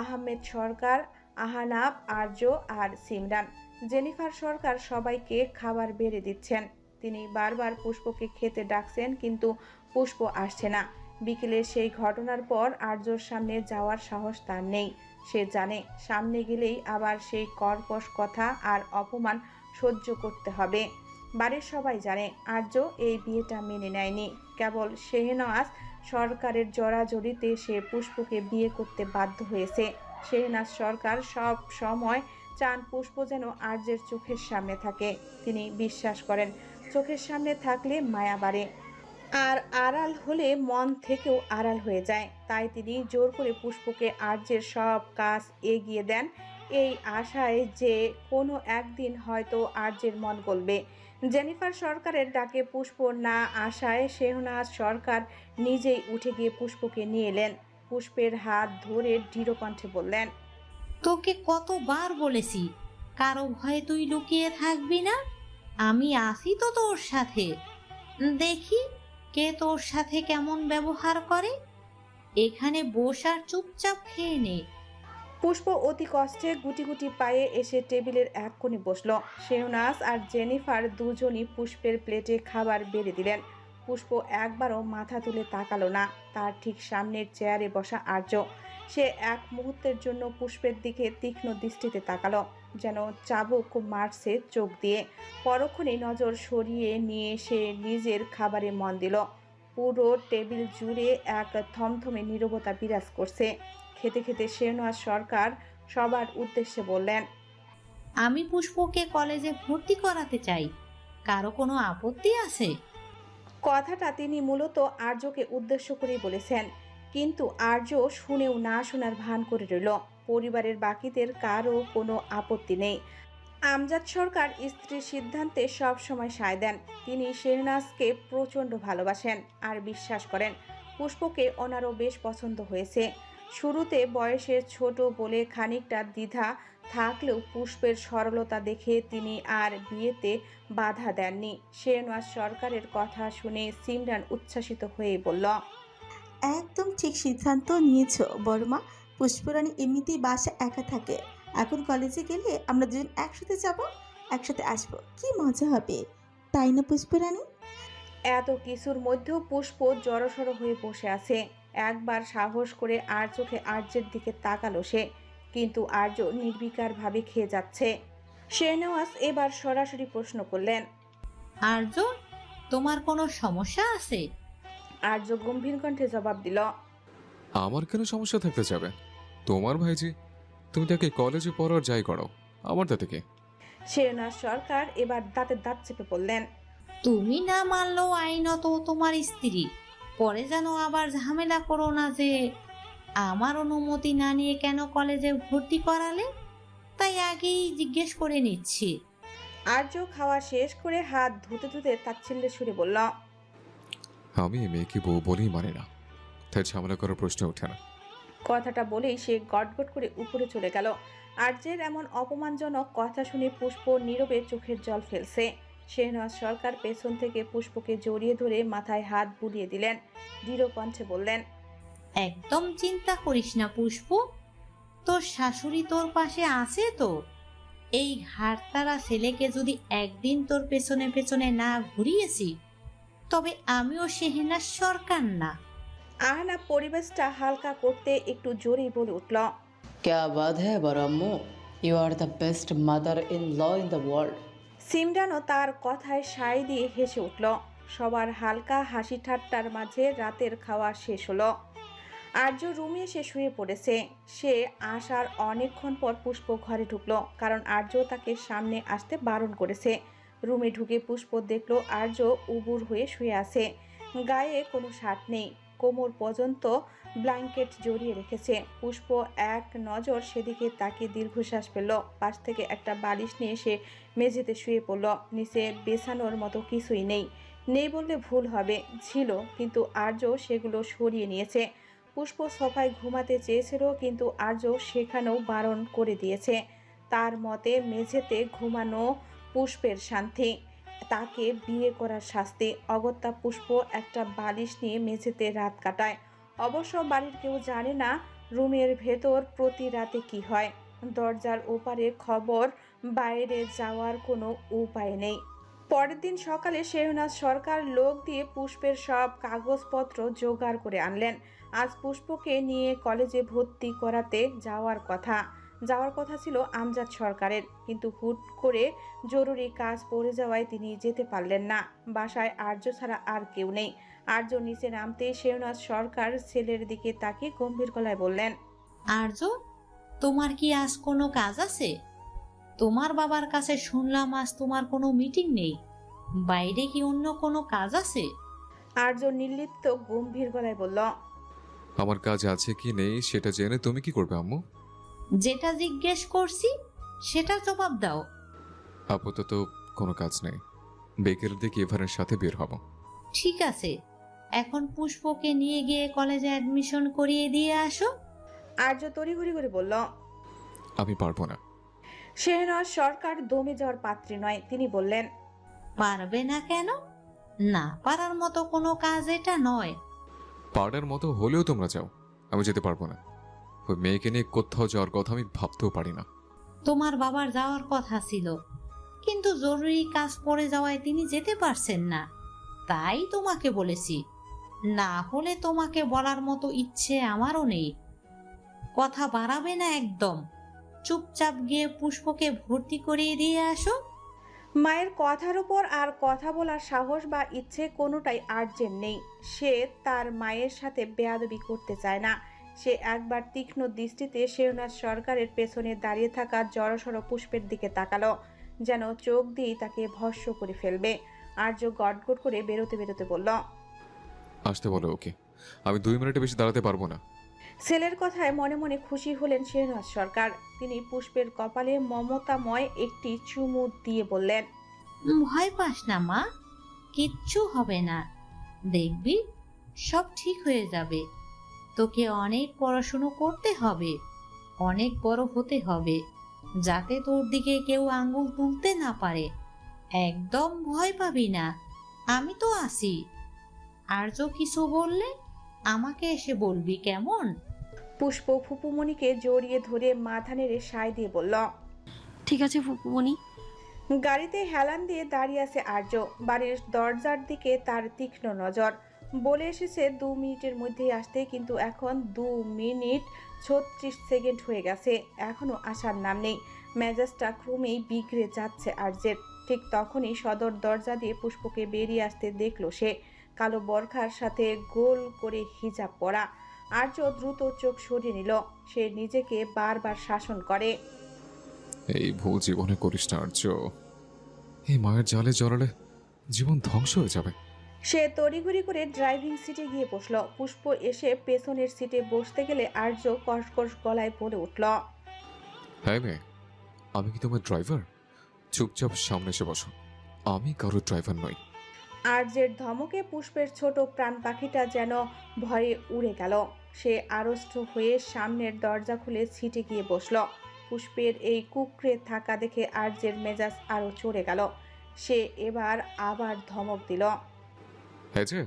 আহমেদ সরকার, আহানাব, আর্য আর সিমরান। জেনিফার সরকার সবাইকে খাবার বেড়ে দিচ্ছেন। তিনি বারবার পুষ্পকে খেতে ডাকছেন, কিন্তু পুষ্প আসছে না। বিকেলে সেই ঘটনার পর আর্যর সামনে যাওয়ার সাহস তার নেই। সে জানে সামনে গেলেই আবার সেই কর্কশ কথা আর অপমান সহ্য করতে হবে। বাড়ির সবাই জানে আর্য এই বিয়েটা মেনে নেয়নি। কেবল শেহনাজ সরকারের জড়াজড়িতে সে পুষ্পকে বিয়ে করতে বাধ্য হয়েছে। শেহনাজ সরকার সব সময় চান পুষ্প যেন আর্যের চোখের সামনে থাকে। তিনি বিশ্বাস করেন চোখের সামনে থাকলে মায়া বাড়ে, আর আড়াল হলে মন থেকেও আড়াল হয়ে যায়। তাই তিনি জোর করে পুষ্পকে আর্যের সব কাজ এগিয়ে দেন, এই আশায় যে কোনো একদিন হয়তো আর্যের মন গলবে। জেনিফার সরকারের ডাকে পুষ্প না আসায় শেহনাজ সরকার নিজেই উঠে গিয়ে পুষ্পকে নিয়ে এলেন। পুষ্পের হাত ধরে দৃঢ় কণ্ঠে বললেন, তোকে কতবার বলেছি, কারো ভয়ে তুই লুকিয়ে থাকবি না। আমি আছি তো তোর সাথে, দেখি কে তোর সাথে কেমন ব্যবহার করে। এখানে বসার চুপচাপ খেয়ে নে। পুষ্প অতি কষ্টে গুটি গুটি পায়ে এসে টেবিলের এক কোণে বসল। শেহনাজ আর জেনিফার দুজনই পুষ্পের প্লেটে খাবার বেড়ে দিলেন। পুষ্প একবারও মাথা তুলে তাকালো না। তার ঠিক সামনের চেয়ারে বসা আর্য। সে এক মুহূর্তের জন্য পুষ্পের দিকে তীক্ষ্ণ দৃষ্টিতে তাকালো, যেন চাবুক মারছে চোখ দিয়ে। পরক্ষণেই নজর সরিয়ে নিয়ে সে নিজের খাবারে মন দিল। পুরো টেবিল জুড়ে এক থমথমে নীরবতা বিরাজ করছে। খেতে খেতে শেহনাজ সরকার সবার উদ্দেশ্যে বললেন, আমি পুষ্পকে কলেজে ভর্তি করাতে চাই, কারো কোনো আপত্তি আছে? কথাটা তিনি মূলত আর্যকে উদ্দেশ্য করেই বলেছেন, কিন্তু আর্য শুনেও না শোনার ভান করে রইল। পরিবারের বাকিদের কারও কোনো আপত্তি নেই। আমজাদ সরকার স্ত্রীর সিদ্ধান্তে সব সময় সায় দেন। তিনি শেহনাজকে প্রচণ্ড ভালোবাসেন আর বিশ্বাস করেন পুষ্পকে ওনারও বেশ পছন্দ হয়েছে। শুরুতে বয়সের ছোট বলে খানিকটা দ্বিধা থাকলেও পুষ্পের সরলতা দেখে তিনি আর বিয়েতে বাধা দেননি। শেহনাজ সরকারের কথা শুনে সিমরান উচ্ছ্বাসিত হয়ে বলল, একদম ঠিক সিদ্ধান্ত নিয়েছো বড়মা। পুষ্পরানী এমনিতেই বাসা একা থাকে, এখন কলেজে গেলে আমরা দুজন একসাথে যাব, একসাথে আসবো, কি মজা হবে, তাই না পুষ্পরানী? এত কিছুর মধ্যেও পুষ্প জড়সড় হয়ে বসে আছে। একবার সাহস করে আর চোখে আর্যের দিকে তাকালো সে, কিন্তু আর্য নির্বিকারভাবে খেয়ে যাচ্ছে। শেহনওয়াজ এবার সরাসরি প্রশ্ন করলেন। আর্য, তোমার কোনো সমস্যা আছে? আর্য গম্ভীর কণ্ঠে জবাব দিল। আমার কেন সমস্যা থাকতে যাবে? তোমার ভাইজি, তুমি তাকে কলেজে পড়ো আর যাই করো, আমার তাতে কি? শেহনাজ সরকার এবার দাঁতে দাঁত চেপে বললেন। তুমি না মানলেও আইনত তোমার স্ত্রী। পরে যেন আবার ঝামেলা করো না যে আমার অনুমতি না নিয়ে কেন কলেজে ভর্তি করালে, তাই আগেই জিজ্ঞেস করে নিচ্ছি। আর্য খাওয়া শেষ করে হাত ধুতে ধুতে তাচ্ছিল্যের সুরে বলল। আমি এই মেয়েকে বউ বলেই মানি না, তাই ঝামেলা করার প্রশ্ন ওঠে না। কথাটা বলেই সে গটগট করে উপরে চলে গেল। আর্যের এমন অপমানজনক কথা শুনে পুষ্প নীরবে চোখের জল ফেলছে। শেহনাজ সরকার পেছন থেকে পুষ্পকে জড়িয়ে ধরে মাথায় হাত বুলিয়ে দিলেন, দৃঢ় কণ্ঠে বললেন। একদম চিন্তা করিস না পুষ্প, তোর শাশুড়ি তোর পাশে আছে তো। এই ঘাড়তারা ছেলেকে যদি একদিন তোর পেছনে পেছনে না ঘুরিয়েছি, তবে আমিও শেহনাজ সরকার না। আহনা পরিবেশটা হালকা করতে একটু জোরেই বলে উঠল। क्या बात है बड़ो Ammu, you are the best mother in law in the world. সিমরানও তার কথায় সায় দিয়ে হেসে উঠল। সবার হালকা হাসি ঠাট্টার মাঝে রাতের খাওয়া শেষ হলো। আর্য রুমে এসে শুয়ে পড়েছে। সে আসার অনেকক্ষণ পর পুষ্প ঘরে ঢুকলো, কারণ আর্য তাকে সামনে আসতে বারণ করেছে। রুমে ঢুকে পুষ্প দেখলো আর্য উবুর হয়ে শুয়ে আছে। গায়ে কোনো শার্ট নেই, কোমর পর্যন্ত ব্ল্যাঙ্কেট জড়িয়ে রেখেছে। পুষ্প এক নজর সেদিকে তাকিয়ে দীর্ঘশ্বাস ফেলল। পাশ থেকে একটা বালিশ নিয়ে সে মেঝেতে শুয়ে পড়ল। নিচে বেছানোর মতো কিছুই নেই, নেই বললে ভুল হবে, ছিল, কিন্তু আর্য সেগুলো সরিয়ে নিয়েছে। পুষ্প সোফায় ঘুমাতে চেয়েছিল, কিন্তু আর্য সেখানেও বারণ করে দিয়েছে। তার মতে মেঝেতে ঘুমানো পুষ্পের শান্তি, তাকে বিয়ে করার শাস্তি। অগত্যা পুষ্প একটা বালিশ নিয়ে মেঝেতে রাত কাটায়। অবশ্য বাড়ির কেউ জানে না রুমের ভেতর প্রতি রাতে কি হয়। দরজার ওপারে খবর, বাইরে যাওয়ার কোনো উপায় নেই। পরের দিন সকালে শেহনাজ সরকার লোক দিয়ে পুষ্পের সব কাগজপত্র জোগাড় করে আনলেন। আজ পুষ্পকে নিয়ে কলেজে ভর্তি করাতে যাওয়ার কথা ছিল আমজাদ সরকারের, কিন্তু হুট করে জরুরি কাজ পড়ে যাওয়ায় তিনি যেতে পারলেন না। বাসায় আর্য ছাড়া আর কেউ নেই। আর্য নিচে নামতেই শেহনাজ সরকার ছেলের দিকে তাকিয়ে গম্ভীর গলায় বললেন। আর্য, তোমার কি আজ কোনো কাজ আছে? তোমার বাবার কাছে শুনলাম আজ তোমার কোনো মিটিং নেই। বাইরে কি অন্য কোনো কাজ আছে? আর্য নির্লিপ্ত গম্ভীর গলায় বলল। আমার কাজ আছে কি নেই সেটা জেনে তুমি কি করবে আম্মু? যেটা জিজ্ঞেস করছি সেটা জবাব দাও। আপাতত কোনো কাজ নেই, বেকের দিকে এভারের সাথে বের হব। ঠিক আছে, এখন পুষ্পকে নিয়ে গিয়ে কলেজে অ্যাডমিশন করিয়ে দিয়ে আসো। আর্য তড়িঘড়ি করে বলল। আমি পারবো না। শেহনাজ সরকার দমে যাওয়ার পাত্রী নয়, তিনি বললেন। পারবে না কেন? না পারার মতো কোনো কাজ এটা নয়। পাড়ার মতো হলেও তোমরা যাও, আমি যেতে পারবো না। ওই মেয়েকে নিয়ে কোথাও যাওয়ার কথা আমি ভাবতেও পারি না। তোমার বাবার যাওয়ার কথা ছিল, কিন্তু জরুরি কাজ পড়ে যাওয়ায় তিনি যেতে পারছেন না, তাই তোমাকে বলেছি। না হলে তোমাকে বলার মতো ইচ্ছে আমারও নেই। কথা বাড়াবে না একদম। চুপচাপ গিয়ে পুষ্পকে ভর্তি করিয়ে দিয়ে আসো। মায়ের কথার উপর আর কথা বলার সাহস বা ইচ্ছে কোনোটাই আর্যের নেই। সে তার মায়ের সাথে বেয়াদবি করতে চায় না। সে একবার তীক্ষ্ণ দৃষ্টিতে শেহনাজ সরকারের পেছনে দাঁড়িয়ে থাকা জড়সড় পুষ্পের দিকে তাকালো, যেন চোখ দিয়ে তাকে ভস্ম করে ফেলবে। আর্য গটগট করে বেরোতে বেরোতে বলল। আসতে বলো ওকে, আমি 2 মিনিটে বেশি দাঁড়াতে পারবো না। ছেলের কথায় মনে মনে খুশি হলেন শেহনাজ সরকার। তিনি পুষ্পের কপালে মমতাময় একটি চুমু দিয়ে বললেন। ভয় পাস না মা, কিচ্ছু হবে না। দেখবি সব ঠিক হয়ে যাবে। তোকে অনেক পড়াশুনো করতে হবে, অনেক বড় হতে হবে, যাতে তোর দিকে কেউ আঙ্গুল তুলতে না পারে। একদম ভয় পাবি না, আমি তো আছি। আর্য কিছু বললে আমাকে এসে বলবি, কেমন? পুষ্প ফুপুমণিকে জড়িয়ে ধরে মাথা নেড়ে সায় দিয়ে বলল। ঠিক আছে ফুপুমণি। গাড়িতে হেলান দিয়ে দাঁড়িয়ে আছে আর্য। বাড়ির দরজার দিকে তার তীক্ষ্ণ নজর। বলে এসেছে 2 মিনিটের মধ্যেই আসতে, কিন্তু এখন 2 মিনিট 36 সেকেন্ড হয়ে গেছে, এখনো আসার নাম নেই। মেজাজটা ক্রমেই বিগড়ে যাচ্ছে আর্যের। ঠিক তখনই সদর দরজা দিয়ে পুষ্পকে বেরিয়ে আসতে দেখলো সে। কালো বরখার সাথে গোল করে হিজাব পরা। আর্য দ্রুত চোখ সরিয়ে নিল। সে নিজেকে বারবার শাসন করে। এই ভুল জীবনে করিস না আর্য। এই মায়ের জালে জড়ালে জীবন ধ্বংস হয়ে যাবে। সে তড়িঘড়ি করে ড্রাইভিং সিটে গিয়ে বসল। পুষ্প এসে পেছনের সিটে বসতে গেলে আর্য কসকস গলায় বলে উঠল, হ্যাঁ মেয়ে, আমি কি তোমার ড্রাইভার? চুপচাপ সামনে এসে বসো। আমি কারোর ড্রাইভার নই। আর্যের ধমকে পুষ্পের ছোট প্রাণ পাখিটা যেন ভয়ে উড়ে গেল। সে আড়ষ্ট হয়ে সামনের দরজা খুলে সিটে গিয়ে বসল। পুষ্পের এই কুকড়ে থাকা দেখে আর্যের মেজাজ আরো চড়ে গেল। সে এবার আবার ধমক দিল। হ্যাঁ যে,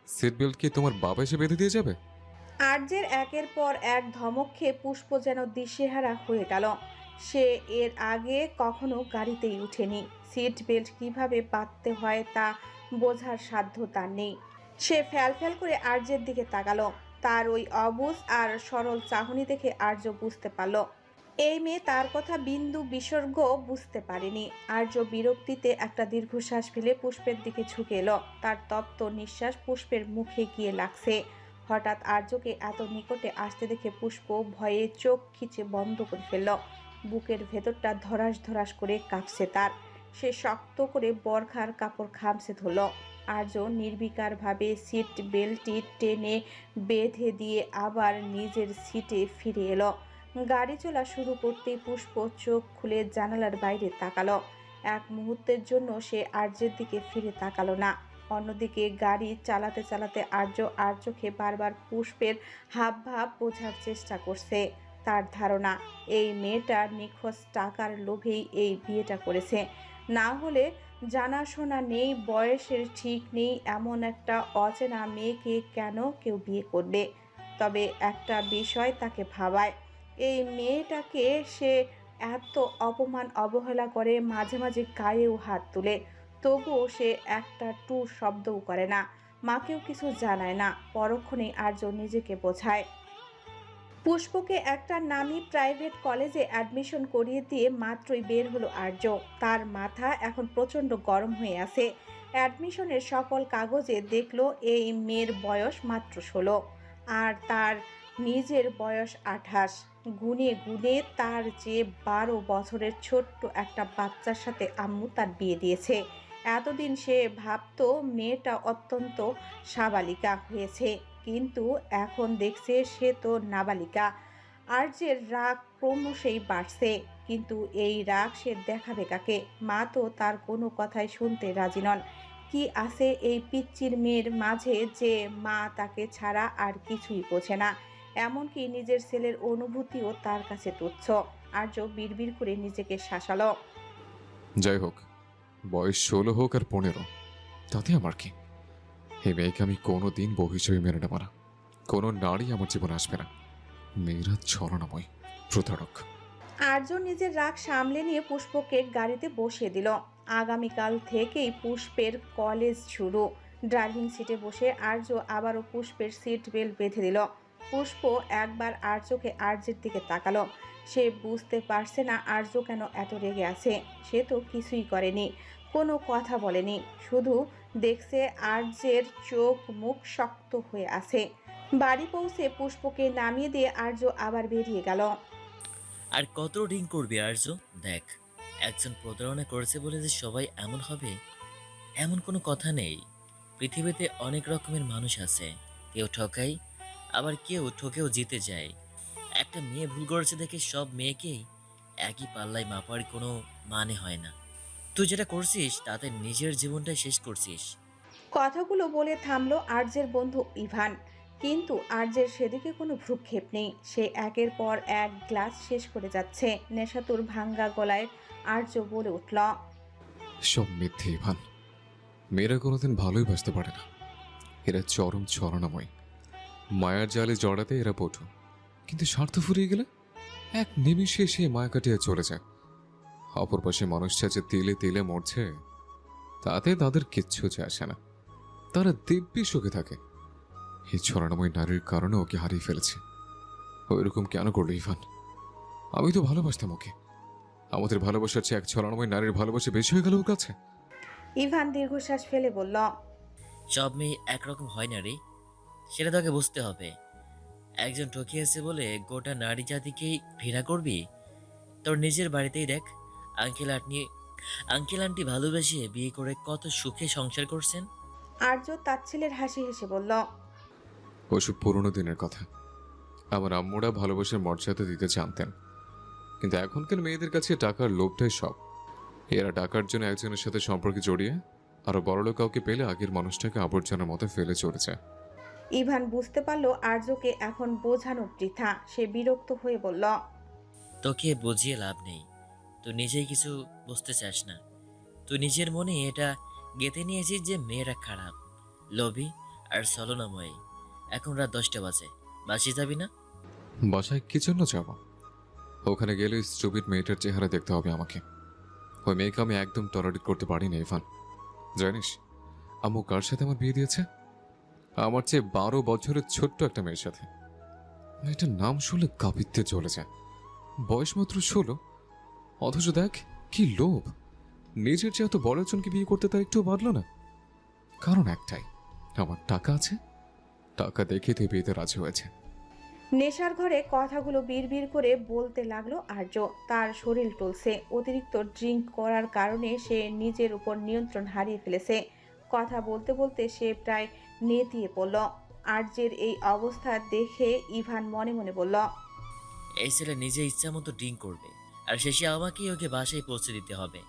সিট বেল্ট কি তোমার বাবা এসে বেঁধে দিয়ে যাবে? আর্যের একের পর এক ধমক খেয়ে পুষ্প যেন দিশেহারা হয়ে গেল। সে এর আগে কখনো গাড়িতেই উঠেনি। সিট বেল্ট কিভাবে বাঁধতে হয় তা বোঝার সাধ্য তার নেই। সে ফ্যাল করে আর্যের দিকে তাকালো। তার ওই অবুঝ আর সরল চাহনি দেখে আর্য বুঝতে পারল এই মেয়ে তার কথা বিন্দু বিসর্গ বুঝতে পারেনি। আর্য বিরক্তিতে একটা দীর্ঘশ্বাস ফেলে পুষ্পের দিকে ঝুঁকে এলো। তার তপ্ত নিঃশ্বাস পুষ্পের মুখে গিয়ে লাগছে। হঠাৎ আর্যকে এত নিকটে আসতে দেখে পুষ্প ভয়ে চোখ খিচে বন্ধ করে ফেলল। বুকের ভেতরটা ধরাস ধরাস করে কাঁপছে তার। সে শক্ত করে বরখার কাপড় খামছে ধরল। আর্য নির্বিকারভাবে সিট বেল্টটি টেনে বেঁধে দিয়ে আবার নিজের সিটে ফিরে এলো। গাড়ি চলা শুরু করতেই পুষ্প চোখ খুলে জানালার বাইরে তাকালো। এক মুহূর্তের জন্য সে আর্যের দিকে ফিরে তাকালো না। অন্যদিকে গাড়ি চালাতে চালাতে আর্য আর চোখে বারবার পুষ্পের হাবভাব বোঝার চেষ্টা করছে। তার ধারণা এই মেয়েটা নিখোঁজ টাকার লোভেই এই বিয়েটা করেছে। না হলে জানাশোনা নেই, বয়সের ঠিক নেই এমন একটা অচেনা মেয়েকে কেন কেউ বিয়ে করবে? তবে একটা বিষয় তাকে ভাবায়, এই মেয়েটাকে সে এত অপমান অবহেলা করে, মাঝে মাঝে গায়েও হাত তুলে, তবুও সে একটা টু শব্দও করে না, মাকেও কিছু জানায় না। পরক্ষণেই আর্য নিজেকে বোঝায়। পুষ্পকে একটা নামী প্রাইভেট কলেজে অ্যাডমিশন করিয়ে দিয়ে মাত্রই বের হলো আর্য। তার মাথা এখন প্রচণ্ড গরম হয়ে আছে। অ্যাডমিশনের সকল কাগজে দেখলো এই মেয়ের বয়স মাত্র 16 আর তার নিজের বয়স 28। গুনে গুনে তার যে 12 বছরের ছোট্ট একটা বাচ্চার সাথে আম্মু তার বিয়ে দিয়েছে। এতদিন সে ভাবতো মেয়েটা অত্যন্ত সাবালিকা হয়েছে, কিন্তু এখন দেখছে সে তো নাবালিকা। আর্যের রাগ ক্রমশই বাড়ছে, কিন্তু এই রাগ সে দেখাবে কাকে? মা তো তার কোনো কথাই শুনতে রাজি নন। কি আছে এই পিচ্চির মেয়ের মাঝে যে মা তাকে ছাড়া আর কিছুই বোঝে না? এমনকি নিজের ছেলের অনুভূতিও তার কাছে তুচ্ছ। আর্য বিড়বিড় করে নিজেকে শাসালো। যাই হোক, বয়স 16 হোক আর 15, তাতে আমার কি? এই মেয়েকে আমি কোনোদিন বউ হিসেবে মেনে নেব না। কোনো নারী আমার জীবনে আসবে না। মেয়েরা ছলনাময়, প্রতারক। আর্য নিজের রাগ সামলে নিয়ে পুষ্পকে গাড়িতে বসিয়ে দিল। আগামীকাল থেকেই পুষ্পের কলেজ শুরু। ড্রাইভিং সিটে বসে আর্য আবারও পুষ্পের সিট বেল্ট বেঁধে দিল। পুষ্প একবার আর্যকে আর্যের দিকে তাকালো। সে বুঝতে পারছে না আর্য কেন এত রেগে আছে। সে তো কিছুই করেনি, কোনো কথা বলেনি, শুধু দেখছে আর্যের চোখ মুখ শক্ত হয়ে আছে। বাড়ি পৌঁছে পুষ্পকে নামিয়ে দিয়ে আর্য আবার বেরিয়ে গেল। আর কত ড্রিঙ্ক করবি আর্য? দেখ, একজন প্রতারণা করেছে বলে যে সবাই এমন হবে এমন কোনো কথা নেই। পৃথিবীতে অনেক রকমের মানুষ আছে, কেউ ঠকায় আবার কেউ ঠকেও জিতে যায়। একটা মেয়ে ভুল করেছে দেখে সব মেয়েকেই একই পাল্লায় মাপার কোনো মানে হয় না। তুই যেটা করছিস তাতে নিজের জীবনটাই শেষ করছিস। কথাগুলো বলে থামলো আর্যের বন্ধু ইভান, কিন্তু আর্যের সেদিকে কোনো ভ্রুক্ষেপ নেই। সে একের পর এক গ্লাস শেষ করে যাচ্ছে। নেশাতুর ভাঙ্গা গলায় আর্য বলে উঠল, সব মিথ্যে ইভান। মেয়েরা কোনোদিন ভালোই বাসতে পারে না। এরা চরম ছলনাময়। মায়ার জালে জড়াতে এরা পটু, কিন্তু স্বার্থ ফুরিয়ে গেলে এক নিমিষে সে মায়া কাটিয়ে চলে যায়। অপর পাশে মানুষটা যে তিলে তিলে মরছে তাতে তাদের কিচ্ছু যায় আসে না। তারা দিব্যি সুখে থাকে। এই ছলনাময় নারীর কারণে ওকে হারিয়ে ফেলেছে। ওইরকম কেন করলো ইভান? আমি তো ভালোবাসতাম ওকে। আমাদের ভালোবাসার চেয়ে এক ছলনাময় নারীর ভালোবাসা বেশি হয়ে গেল ওর কাছে। ইভান দীর্ঘশ্বাস ফেলে বলল, সব মেয়ে একরকম হয় না রে, সেটা তোকে বুঝতে হবে। একজন ঠকিয়েছে বলে গোটা নারী জাতিকেই ঘৃণা করবি? তোর নিজের বাড়িতেই দেখ, আঙ্কেল আন্টি ভালোবেসে বিয়ে করে কত সুখে সংসার করছেন। আর্য তাচ্ছিলের হাসি হেসে বলল, ওসব পুরোনো দিনের কথা। আমার আম্মুরা ভালোবাসার মর্যাদা দিতে জানতেন, কিন্তু এখনকার মেয়েদের কাছে টাকার লোভটাই সব। এরা টাকার জন্য একজনের সাথে সম্পর্কে জড়িয়ে আরো বড়লোক কাউকে পেলে আগের মানুষটাকে আবর্জনার মতো ফেলে চলেছে। ইভান বুঝতে পারলো আর্যকে এখন বোঝানো বৃথা। সে বিরক্ত হয়ে বলল, তোকে বুঝিয়ে লাভ নেই, তুই নিজেই কিছু বুঝতে চাস না। তুই নিজের মনে এটা গেঁথে নিয়েছিস যে মেয়েরা খারাপ, লোভী আর ছলনাময়ী। এখন রাত 10টা বাজে, বাসি যাবি না? বাসায় কি জন্য যাব? ওখানে গেলে স্টুপিড মেয়েটার চেহারা দেখতে হবে আমাকে। ওই মেয়েকে আমি একদম টলারেট করতে পারি না ইভান। জানিস আম্মু কার সাথে আমার বিয়ে দিয়েছে? আমার চেয়ে 12 বছরের ছোট্ট একটা মেয়ের সাথে। মেয়েটার নাম শুনলে কাঁপিতে চলে যায়। বয়স মাত্র 16, অথচ দেখ কি লোভ। নিজের চেয়ে এত বড় একজনকে বিয়ে করতে তার একটুও বাড়লো না। কারণ একটাই, আমার টাকা আছে। টাকা দেখে তো বিয়েতে রাজি হয়েছে। নেশার ঘরে কথাগুলো বিড়বিড় করে বলতে লাগলো আর্য। তার শরীর টলছে। অতিরিক্ত ড্রিঙ্ক করার কারণে সে নিজের উপর নিয়ন্ত্রণ হারিয়ে ফেলেছে। কথা বলতে বলতে সে প্রায় নেতিয়ে পড়ল। আর্যের এই অবস্থা দেখে ইভান মনে মনে বলল, এই ছেলে নিজে ইচ্ছা মতো ড্রিঙ্ক করবে, আর শেষে আমাকেই ওকে বাসায় পৌঁছে দিতে হবে।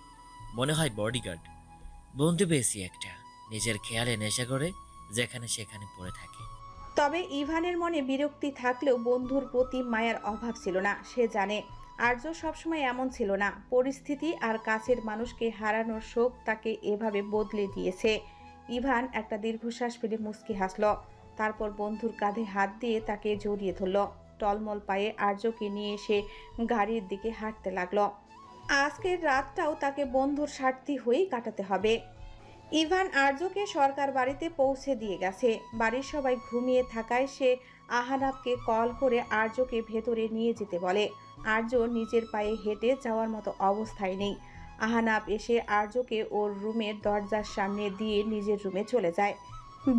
মনে হয় বডিগার্ড। বন্ধু পেয়েছি একটা, নিজের খেয়ালে নেশা করে যেখানে সেখানে পড়ে থাকে। তবে ইভানের মনে বিরক্তি থাকলেও বন্ধুর প্রতি মায়ার অভাব ছিল না। সে জানে আর্য সবসময় এমন ছিল না। পরিস্থিতি আর কাছের মানুষকে হারানোর শোক তাকে এভাবে বদলে দিয়েছে। ইভান একটা দীর্ঘশ্বাস ফেলে মুচকি হাসল। তারপর বন্ধুর কাঁধে হাত দিয়ে তাকে জড়িয়ে ধরল। টলমল পায়ে আর্যকে নিয়ে সে গাড়ির দিকে হাঁটতে লাগলো। আজকের রাতটাও তাকে বন্ধুর স্বার্থী হয়েই কাটাতে হবে। ইভান আর্যকে সরকার বাড়িতে পৌঁছে দিয়ে গেছে। বাড়ির সবাই ঘুমিয়ে থাকায় সে আহানাবকে কল করে আর্যকে ভেতরে নিয়ে যেতে বলে। আর্য নিজের পায়ে হেঁটে যাওয়ার মতো অবস্থায় নেই। আহানাব এসে আর্যকে ওর রুমের দরজার সামনে দিয়ে নিজের রুমে চলে যায়।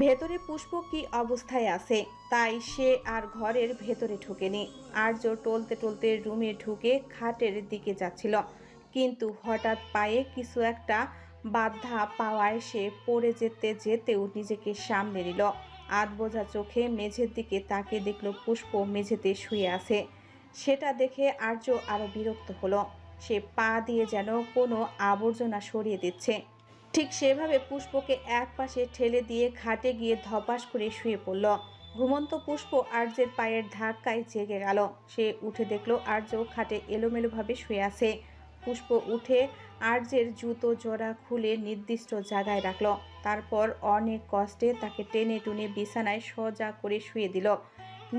ভেতরে পুষ্প কি অবস্থায় আছে তাই সে আর ঘরের ভেতরে ঢোকেনি। আর্য টলতে টলতে রুমে ঢুকে খাটের দিকে যাচ্ছিল, কিন্তু হঠাৎ পায়ে কিছু একটা বাধা পাওয়ায় সে পড়ে যেতে যেতেও নিজেকে সামলে নিল। আধ বোঝা চোখে মেঝের দিকে তাকিয়ে দেখল পুষ্প মেঝেতে শুয়ে আছে। সেটা দেখে আর্য আরো বিরক্ত হলো। সে পা দিয়ে যেন কোনো আবর্জনা সরিয়ে দিচ্ছে। ঠিক সেভাবে পুষ্পকে এক পাশে ঠেলে দিয়ে খাটে গিয়ে ধপাস করে শুয়ে পড়ল। ঘুমন্ত পুষ্প আর্যের পায়ের ধাক্কায় জেগে গেল। সে উঠে দেখল আর্য খাটে এলোমেলোভাবে শুয়ে আছে। পুষ্প উঠে আর্যের জুতো জোড়া খুলে নির্দিষ্ট জায়গায় রাখল। তারপর অনেক কষ্টে তাকে টেনে টুনে বিছানায় সোজা করে শুয়ে দিল।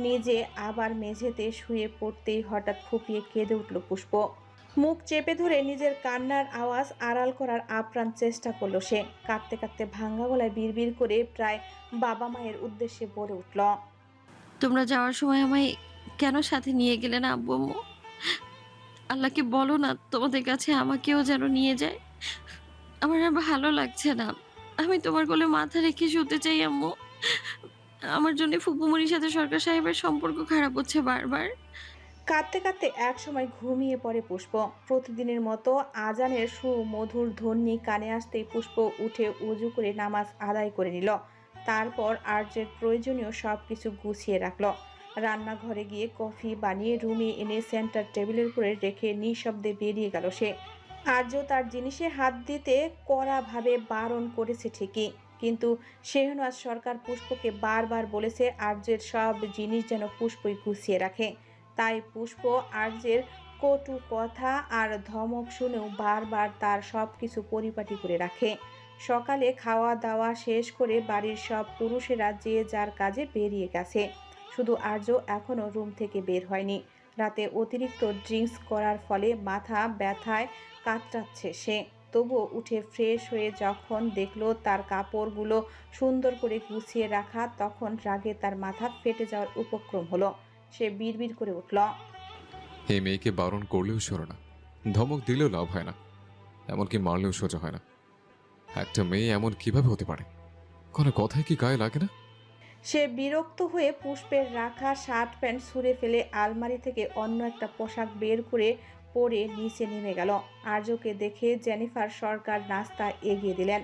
নিজে আবার মেঝেতে শুয়ে পড়তেই হঠাৎ ফুপিয়ে কেঁদে উঠল পুষ্প। মুখ চেপে ধরে নিজের কান্নার আওয়াজ আড়াল করার আপ্রাণ চেষ্টা করল সে। কাঁদতে কাঁদতে ভাঙা গলায় বিড়বিড় করে প্রায় বাবা মায়ের উদ্দেশ্যে বলে উঠল, তোমরা যাওয়ার সময় আমায় কেন সাথে নিয়ে গেলে না আব্বু আম্মু? আল্লাহকে বলো না তোমাদের কাছে আমাকেও যেন নিয়ে যায়। আমার আর ভালো লাগছে না। আমি তোমার কোলে মাথা রেখে শুতে চাই আম্মু। আমার জন্য ফুপুমনির সাথে সরকার সাহেবের সম্পর্ক খারাপ হচ্ছে বারবার। কাঁদতে কাঁদতে এক সময় ঘুমিয়ে পড়ে পুষ্প। প্রতিদিনের মতো আজানের সুমধুর ধ্বনি কানে আসতেই পুষ্প উঠে উজু করে নামাজ আদায় করে নিল। তারপর আর্যের প্রয়োজনীয় সব কিছু গুছিয়ে রাখল। রান্নাঘরে গিয়ে কফি বানিয়ে রুমে এনে সেন্টার টেবিলের উপরে রেখে নিঃশব্দে বেরিয়ে গেল সে। আর্য তার জিনিসে হাত দিতে কড়াভাবে বারণ করেছে ঠিকই, কিন্তু শেহনাজ সরকার পুষ্পকে বারবার বলেছে আর্যের সব জিনিস যেন পুষ্পই গুছিয়ে রাখে। তাই পুষ্প আর্যের কটু কথা আর ধমক শুনেও বারবার তার সব কিছু পরিপাটি করে রাখে। সকালে খাওয়া দাওয়া শেষ করে বাড়ির সব পুরুষেরা যে যার কাজে বেরিয়ে গেছে। শুধু আর্য এখনও রুম থেকে বের হয়নি। রাতে অতিরিক্ত ড্রিঙ্কস করার ফলে মাথা ব্যথায় কাতরাচ্ছে সে। তবুও উঠে ফ্রেশ হয়ে যখন দেখলো তার কাপড়গুলো সুন্দর করে গুছিয়ে রাখা, তখন রাগে তার মাথা ফেটে যাওয়ার উপক্রম হলো। সে বিড়বিড় করে উঠল, এই মেয়েকে বারণ করলেও শোনো না, ধমক দিলেও লাভ হয় না, এমনকি মারলেও সোজা হয় না। একটা মেয়ে এমন কিভাবে হতে পারে? কোনো কথায় কি গায়ে লাগে না? সে বিরক্ত হয়ে পুষ্পের রাখা শার্ট প্যান্ট ছুঁড়ে ফেলে আলমারি থেকে অন্য একটা পোশাক বের করে পরে নিচে নেমে গেল। আর্যকে দেখে জেনিফার সরকার নাস্তা এগিয়ে দিলেন।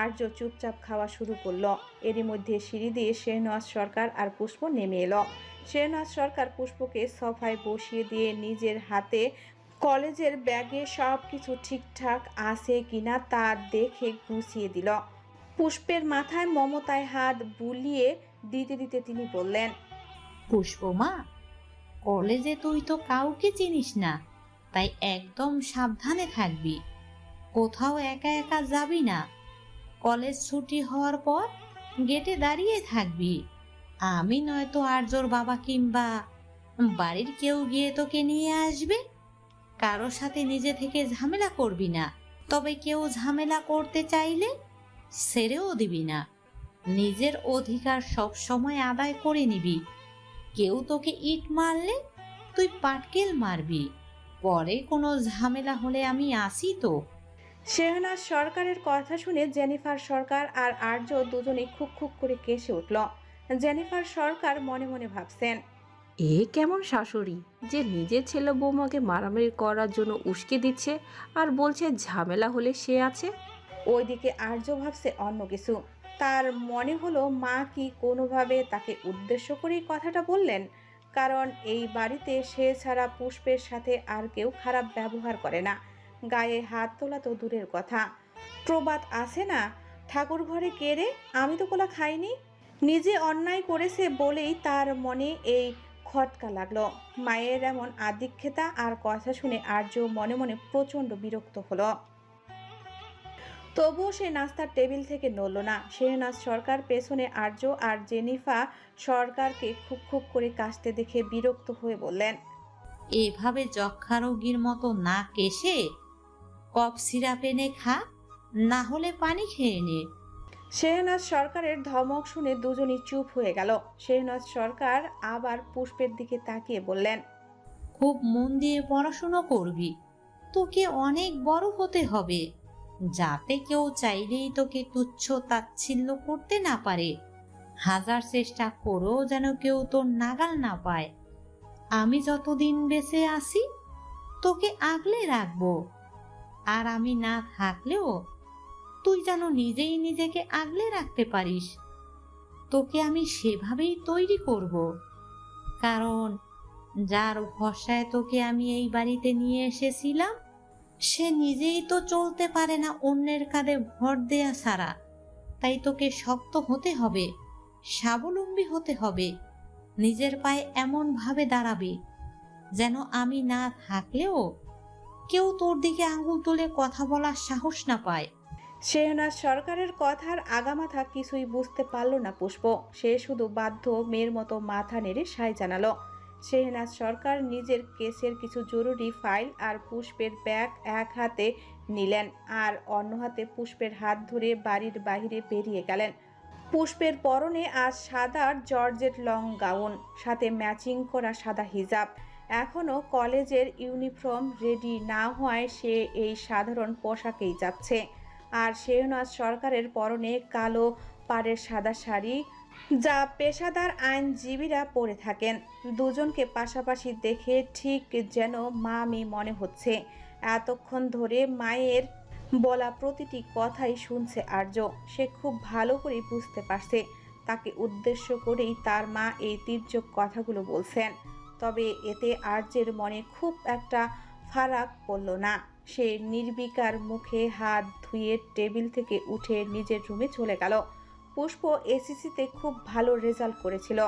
আর্য চুপচাপ খাওয়া শুরু করলো। এরই মধ্যে সিঁড়ি দিয়ে শেহনাজ সরকার আর পুষ্প নেমে এলো। শেহনাজ সরকার পুষ্পকে সোফায় বসিয়ে দিয়ে নিজের হাতে কলেজের ব্যাগে সব কিছু ঠিকঠাক আছে কিনা তা দেখে গুছিয়ে দিল। পুষ্পের মাথায় মমতায় হাত বুলিয়ে দিতে দিতে তিনি বললেন, পুষ্পমা, কলেজে তুই তো কাউকে চিনিস না, তাই একদম সাবধানে থাকবি। কোথাও একা একা যাবি না। কলেজ ছুটি হওয়ার পর গেটে দাঁড়িয়ে থাকবি। আমি নয়তো আর্যর বাবা কিংবা বাড়ির কেউ গিয়ে তোকে নিয়ে আসবে। কারো সাথে নিজে থেকে ঝামেলা করবি না, তবে কেউ ঝামেলা করতে চাইলে ছেড়েও দিবি না। নিজের অধিকার সব সময় আদায় করে নিবি। কেউ তোকে ইট মারলে তুই পাটকেল মারবি। পরে কোনো ঝামেলা হলে আমি আসি তো। শেহনাজ সরকারের কথা শুনে জেনিফার সরকার আর আর্য দুজনেই খুব খুব করে কেসে উঠল। জেনিফার সরকার মনে মনে ভাবছেন, এ কেমন শাশুড়ি যে নিজের ছেলে বৌমাকে মারামারি করার জন্য উস্কে দিচ্ছে আর বলছে ঝামেলা হলে সে আছে। ওইদিকে আর্য ভাবছে অন্য কিছু। তার মনে হলো মা কি কোনোভাবে তাকে উদ্দেশ্য করেই কথাটা বললেন, কারণ এই বাড়িতে সে ছাড়া পুষ্পের সাথে আর কেউ খারাপ ব্যবহার করে না। গায়ে হাত তোলা তো দূরের কথা, প্রবাদ আছে না, ঠাকুর ঘরে কেড়ে আমি তো কোলা খাইনি। নিজে অন্যায় করেছে বলেই তার মনে এই খটকা লাগলো। মায়ের এমন আদিক্ষেতা আর কথা শুনে আর্য মনে মনে প্রচণ্ড বিরক্ত হলো। তবুও সে নাস্তার টেবিল থেকে নড়ল না। শেহনাজ সরকার পেছনে আর্য আর জেনিফা সরকারকে খুব খুব করে কাশতে দেখে বিরক্ত হয়ে বললেন, এভাবে যক্ষা রোগীর মতো না কেসে কফ সিরাপ এনে খা, না হলে পানি খেয়ে নে। শেহনাজ সরকারের ধমক শুনে দুজনই চুপ হয়ে গেল। শেহনাজ সরকার আবার পুষ্পের দিকে তাকিয়ে বললেন, খুব মন দিয়ে পড়াশুনো করবি। তোকে অনেক বড় হতে হবে, যাতে কেউ চাইলেই তোকে তুচ্ছ তাচ্ছিল্য করতে না পারে। হাজার চেষ্টা করেও যেন কেউ তোর নাগাল না পায়। আমি যতদিন বেঁচে আছি তোকে আগলে রাখবো, আর আমি না থাকলেও তুই যেন নিজেই নিজেকে আগলে রাখতে পারিস। তোকে আমি সেভাবেই তৈরি করব, কারণ যার ভরসায় তোকে আমি এই বাড়িতে নিয়ে এসেছিলাম সে নিজেই তো চলতে পারে না অন্যের কাঁধে ভর দেয়া ছাড়া। তাই তোকে শক্ত হতে হবে, স্বাবলম্বী হতে হবে। নিজের পায়ে এমন ভাবে দাঁড়াবে যেন আমি না থাকলেও কেউ তোর দিকে আঙুল তুলে কথা বলার সাহস না পায়। শেহনাজ সরকারের কথার আগামাথা কিছুই বুঝতে পারল না পুষ্প। সে শুধু বাধ্য মেয়ের মতো মাথা নেড়ে সায় জানালো। শেহনাজ সরকার নিজের কেসের কিছু জরুরি ফাইল আর পুষ্পের ব্যাগ এক হাতে নিলেন আর অন্য হাতে পুষ্পের হাত ধরে বাড়ির বাইরে বেরিয়ে গেলেন। পুষ্পের পরনে আজ সাদা জর্জেট লং গাউন, সাথে ম্যাচিং করা সাদা হিজাব। এখনও কলেজের ইউনিফর্ম রেডি না হওয়ায় সে এই সাধারণ পোশাকেই যাচ্ছে। আর শেহনাজ সরকারের পরনে কালো পাড়ের সাদা শাড়ি, যা পেশাদার আইনজীবীরা পরে থাকেন। দুজনকে পাশাপাশি দেখে ঠিক যেন মা মেয়ে মনে হচ্ছে। এতক্ষণ ধরে মায়ের বলা প্রতিটি কথাই শুনছে আর্য। সে খুব ভালো করে বুঝতে পারছে তাকে উদ্দেশ্য করেই তার মা এই তীর্যক কথাগুলো বলছেন। তবে এতে আর্যের মনে খুব একটা ফারাক পড়ল না। সে নির্বিকার মুখে হাত ধুয়ে টেবিল থেকে উঠে নিজের রুমে চলে গেল। পুষ্প এসিসিতে খুব ভালো রেজাল্ট করেছিল,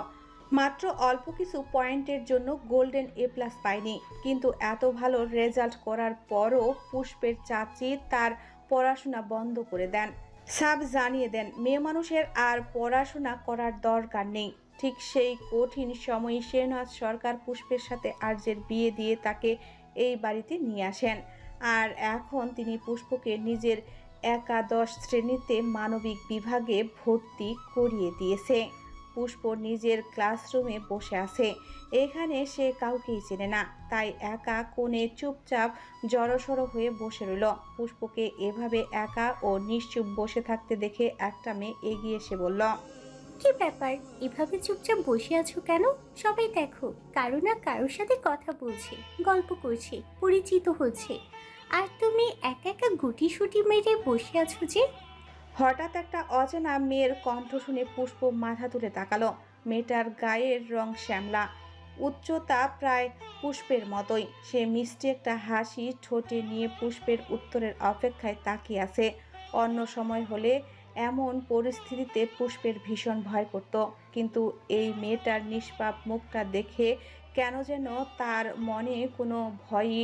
মাত্র অল্প কিছু পয়েন্টের জন্য গোল্ডেন এ+ পায়নি। কিন্তু এত ভালো রেজাল্ট করার পরও পুষ্পের চাচি তার পড়াশোনা বন্ধ করে দেন। সাব জানিয়ে দেন মেয়ে মানুষের আর পড়াশোনা করার দরকার নেই। ঠিক সেই কঠিন সময়ে শেহনাজ সরকার পুষ্পের সাথে আর্যের বিয়ে দিয়ে তাকে এই বাড়িতে নিয়ে আসেন। আর এখন তিনি পুষ্পকে নিজের একাদশ শ্রেণীতে মানবিক বিভাগে ভর্তি করিয়ে দিয়েছে। পুষ্প নিজের ক্লাসরুমে বসে আছে। এখানে সে কাউকেই চেনে না, তাই একা কোণে চুপচাপ জড়সড় হয়ে বসে রইল। পুষ্পকে এভাবে একা ও নিশ্চুপ বসে থাকতে দেখে একটা মেয়ে এগিয়ে এসে বলল, কি ব্যাপার, এভাবে চুপচাপ বসে আছো কেন? সবাই দেখো, কারো না কারোর সাথে কথা বলছে, গল্প করছে, পরিচিত হচ্ছে, আর তুমি একা একা গুটিসুটি মেরে বসে আছো যে? হঠাৎ একটা অচেনা মেয়ের কণ্ঠ শুনে পুষ্প মাথা তুলে তাকালো। মেয়েটার গায়ের রং শ্যামলা, উচ্চতা প্রায় পুষ্পের মতোই। সে মিষ্টি একটা হাসি ঠোঁটে নিয়ে পুষ্পের উত্তরের অপেক্ষায় তাকিয়ে আছে। অন্য সময় হলে এমন পরিস্থিতিতে পুষ্পের ভীষণ ভয় করত, কিন্তু এই মেয়েটার নিষ্পাপ মুখটা দেখে কেন যেন তার মনে কোনো ভয়ই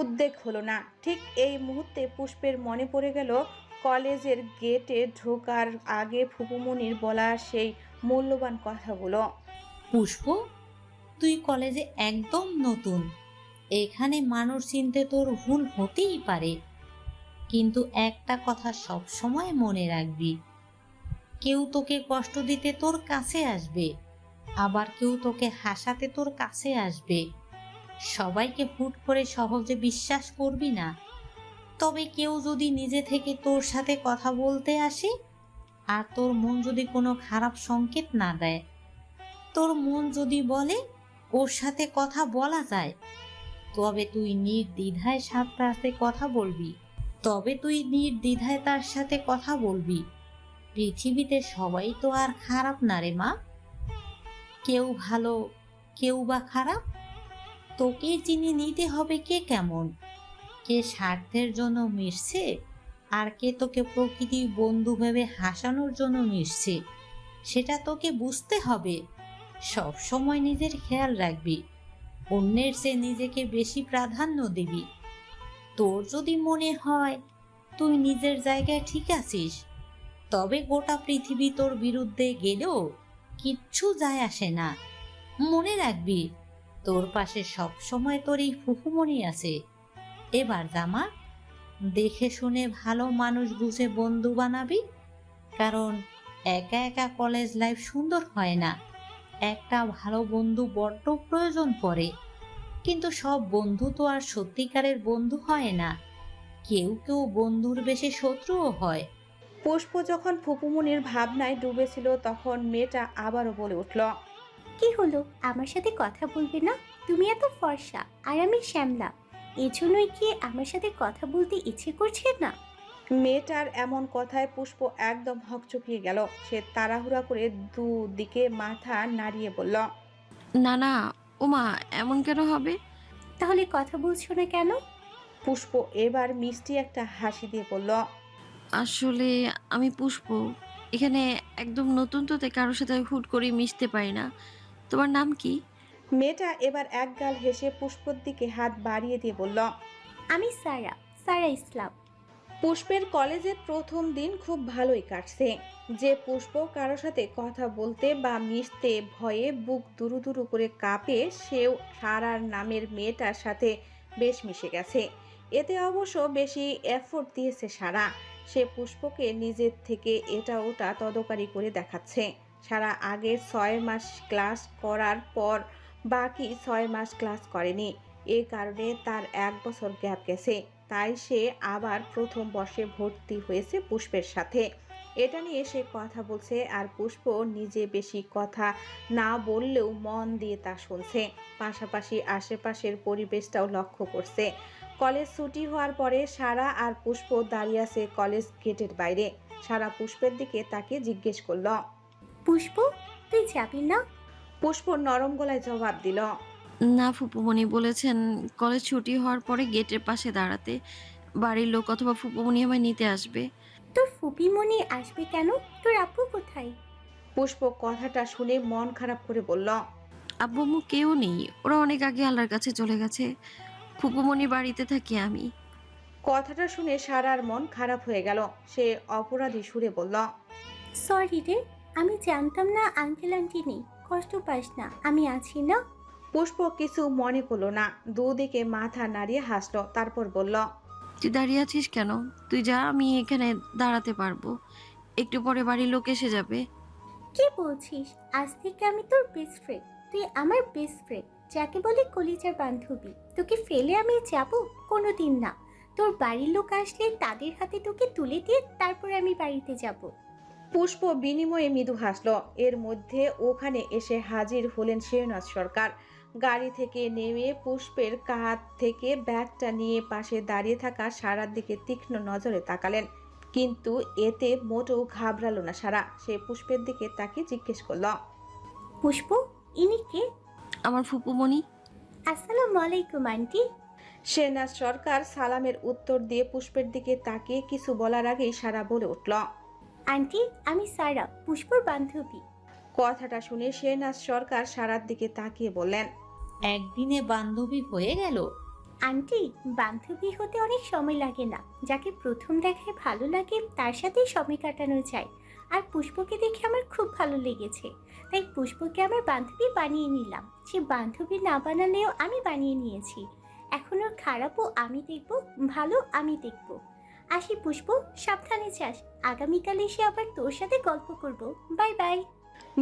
উদ্বেগ হলো না। ঠিক এই মুহূর্তে পুষ্পের মনে পড়ে গেল কলেজের গেটে ঢোকার আগে ফুপুমনির বলা সেই মূল্যবান কথাগুলো। পুষ্প, তুই কলেজে একদম নতুন, এখানে মানুষ চিনতে তোর ভুল হতেই পারে, কিন্তু একটা কথা সব সময় মনে রাখবি, কেউ তোকে কষ্ট দিতে তোর কাছে আসবে, আবার কেউ তোকে হাসাতে তোর কাছে আসবে। সবাইকে হুট করে সহজে বিশ্বাস করবি না। তবে কেউ যদি নিজে থেকে তোর সাথে কথা বলতে আসে, আর তোর মন যদি কোনো খারাপ সংকেত না দেয়, তোর মন যদি বলে ওর সাথে কথা বলা যায়, তবে তুই নির্দ্বিধায় তার সাথে কথা বলবি। পৃথিবীতে সবাই তো আর খারাপ না রে মা, কেউ ভালো কেউ বা খারাপ। তোকে চিনে নিতে হবে কে কেমন, কে স্বার্থের জন্য মিশছে, আর কে তোকে প্রকৃতির বন্ধু ভেবে হাসানোর জন্য মিশছে, সেটা তোকে বুঝতে হবে। সব সময় নিজের খেয়াল রাখবি, অন্যের চেয়ে নিজেকে বেশি প্রাধান্য দিবি। তোর যদি মনে হয় তুই নিজের জায়গায় ঠিক আছিস, তবে গোটা পৃথিবী তোর বিরুদ্ধে গেলেও কিচ্ছু যায় আসে না। মনে রাখবি, তোর পাশে সব সময় তোর এই ফুফুমণি আছে। এবার জামা, দেখে শুনে ভালো মানুষ বুঝে বন্ধু বানাবি, কারণ একা একা কলেজ লাইফ সুন্দর হয় না। একটা ভালো বন্ধু বড্ড প্রয়োজন পড়ে, কিন্তু সব বন্ধু তো আর সত্যিকারের বন্ধু হয় না। কেউ কেউ বন্ধুর বেশি শত্রুও হয়। পুষ্প যখন ফুপুমনির ভাবনায় ডুবেছিল, তখন মেয়েটা আবারও বলে উঠল, কি হলো, আমার সাথে কথা বলবে না? তুমি এত ফর্সা আর আমি শ্যামলা, এজন্যই কি আমার সাথে কথা বলতে ইচ্ছে করছে না? মেয়েটার এমন কথায় পুষ্প একদম হকচকিয়ে গেল। সে তাড়াহুড়া করে দুদিকে মাথা নাড়িয়ে বলল, না না, ওমা, এমন কেন হবে? তাহলে কথা বলছো না কেন? পুষ্প এবার মিষ্টি একটা হাসি দিয়ে বলল, আসলে আমি পুষ্প, এখানে একদম নতুন, তো তাই কারোর সাথে হুট করে মিশতে পারি না। তোমার নাম কি? মেয়েটা এবার একগাল হেসে পুষ্পর দিকে হাত বাড়িয়ে দিয়ে বলল, আমি সারা ইসলাম। পুষ্পের কলেজের প্রথম দিন খুব ভালোই কাটছে। যে পুষ্প কারো সাথে কথা বলতে বা মিশতে ভয়ে বুক দুরু দুরু করে কাঁপে, সেও সারার নামের মেয়েটার সাথে বেশ মিশে গেছে। এতে অবশ্য বেশি এফোর্ট দিয়েছে সারা। সে পুষ্পকে নিজের থেকে এটা ওটা তদকারি করে দেখাচ্ছে। সারা আগের 6 মাস ক্লাস করার পর বাকি 6 মাস ক্লাস করেনি। এ কারণে তার 1 বছর গ্যাপ গেছে। তাই সে আবার প্রথম বর্ষে ভর্তি হয়েছে পুষ্পের সাথে। এটা নিয়ে সে কথা বলছে, আর পুষ্প নিজে বেশি কথা না বললেও মন দিয়ে তা শুনছে। পাশাপাশি আশেপাশের পরিবেশটাও লক্ষ্য করছে। কলেজ ছুটি হওয়ার পরে সারা আর পুষ্প দাঁড়িয়ে আছে কলেজ গেটের বাইরে। সারা পুষ্পের দিকে তাকে জিজ্ঞেস করল, পুষ্প, তুই যাবি না? পুষ্প নরম গলায় জবাব দিল, না, ফুপুমণি বলেছেন কলেজ ছুটি হওয়ার পরে গেটের পাশে দাঁড়াতে। বাড়ির লোক অথবা ফুপুমণি আমায় নিতে আসবে। তোর ফুপিমণি আসবে কেন? তোর আপু কোথায়? পুষ্প কথাটা শুনে মন খারাপ করে বলল, আব্বু আম্মু কেউ নেই, ওরা অনেক আগে আল্লাহর কাছে চলে গেছে। ফুপুমণির বাড়িতে থাকি আমি। কথাটা শুনে সারার মন খারাপ হয়ে গেল। সে অপরাধী সুরে বলল, সরি রে, আমি জানতাম না আঙ্কেল আন্টি নেই। কষ্ট পাস না, আমি আছি না। পুষ্প কিছু মনে করলো না, দুদিকে মাথা নাড়িয়ে হাসলো, তারপর বলল, তুই দাঁড়িয়ে আছিস কেন? তুই যা, আমি এখানে দাঁড়াতে পারবো। একটু পরে বাড়ির লোক এসে যাবে। কি বলছিস? আজ থেকে আমি তোর বেস্ট ফ্রেন্ড, তুই আমার বেস্ট ফ্রেন্ড, যাকে বলে কলিজার বান্ধবী। তোকে ফেলে আমি যাব? কোনোদিন না। তোর বাড়ির লোক আসলে তাদের হাতে তোকে তুলে দিয়ে তারপর আমি বাড়িতে যাব। পুষ্প বিনিময়ে মৃদু হাসলো। এর মধ্যে ওখানে এসে হাজির হলেন শেহনাজ সরকার। গাড়ি থেকে নেমে পুষ্পের কাঁধ থেকে ব্যাগটা নিয়ে পাশে দাঁড়িয়ে থাকা সারার দিকে তীক্ষ্ণ নজরে তাকালেন, কিন্তু এতে মোটেও ঘাবড়ালো না সারা। সে পুষ্পের দিকে তাকে জিজ্ঞেস করল, পুষ্প, ইনি কে? আমার ফুপুমণি। আসসালামু আলাইকুম আন্টি। শেহনাজ সরকার সালামের উত্তর দিয়ে পুষ্পের দিকে তাকিয়ে কিছু বলার আগেই সারা বলে উঠল, আন্টি, আমি সারা, পুষ্পর বান্ধবী। কথাটা শুনে শেহনাজ সরকার সারার দিকে তাকিয়ে বললেন, একদিনে বান্ধবী হয়ে গেল? আন্টি, বান্ধবী হতে অনেক সময় লাগে না। যাকে প্রথম দেখায় ভালো লাগে তার সাথেই সময় কাটানো যায়। আর পুষ্পকে দেখে আমার খুব ভালো লেগেছে, তাই পুষ্পকে আমার বান্ধবী বানিয়ে নিলাম। সে বান্ধবী না বানালেও আমি বানিয়ে নিয়েছি। এখন ওর খারাপও আমি দেখব, ভালো আমি দেখব। আসি পুষ্প, সাবধানে যাস। আগামীকাল এসে আবার তোর সাথে গল্প করব। Bye bye.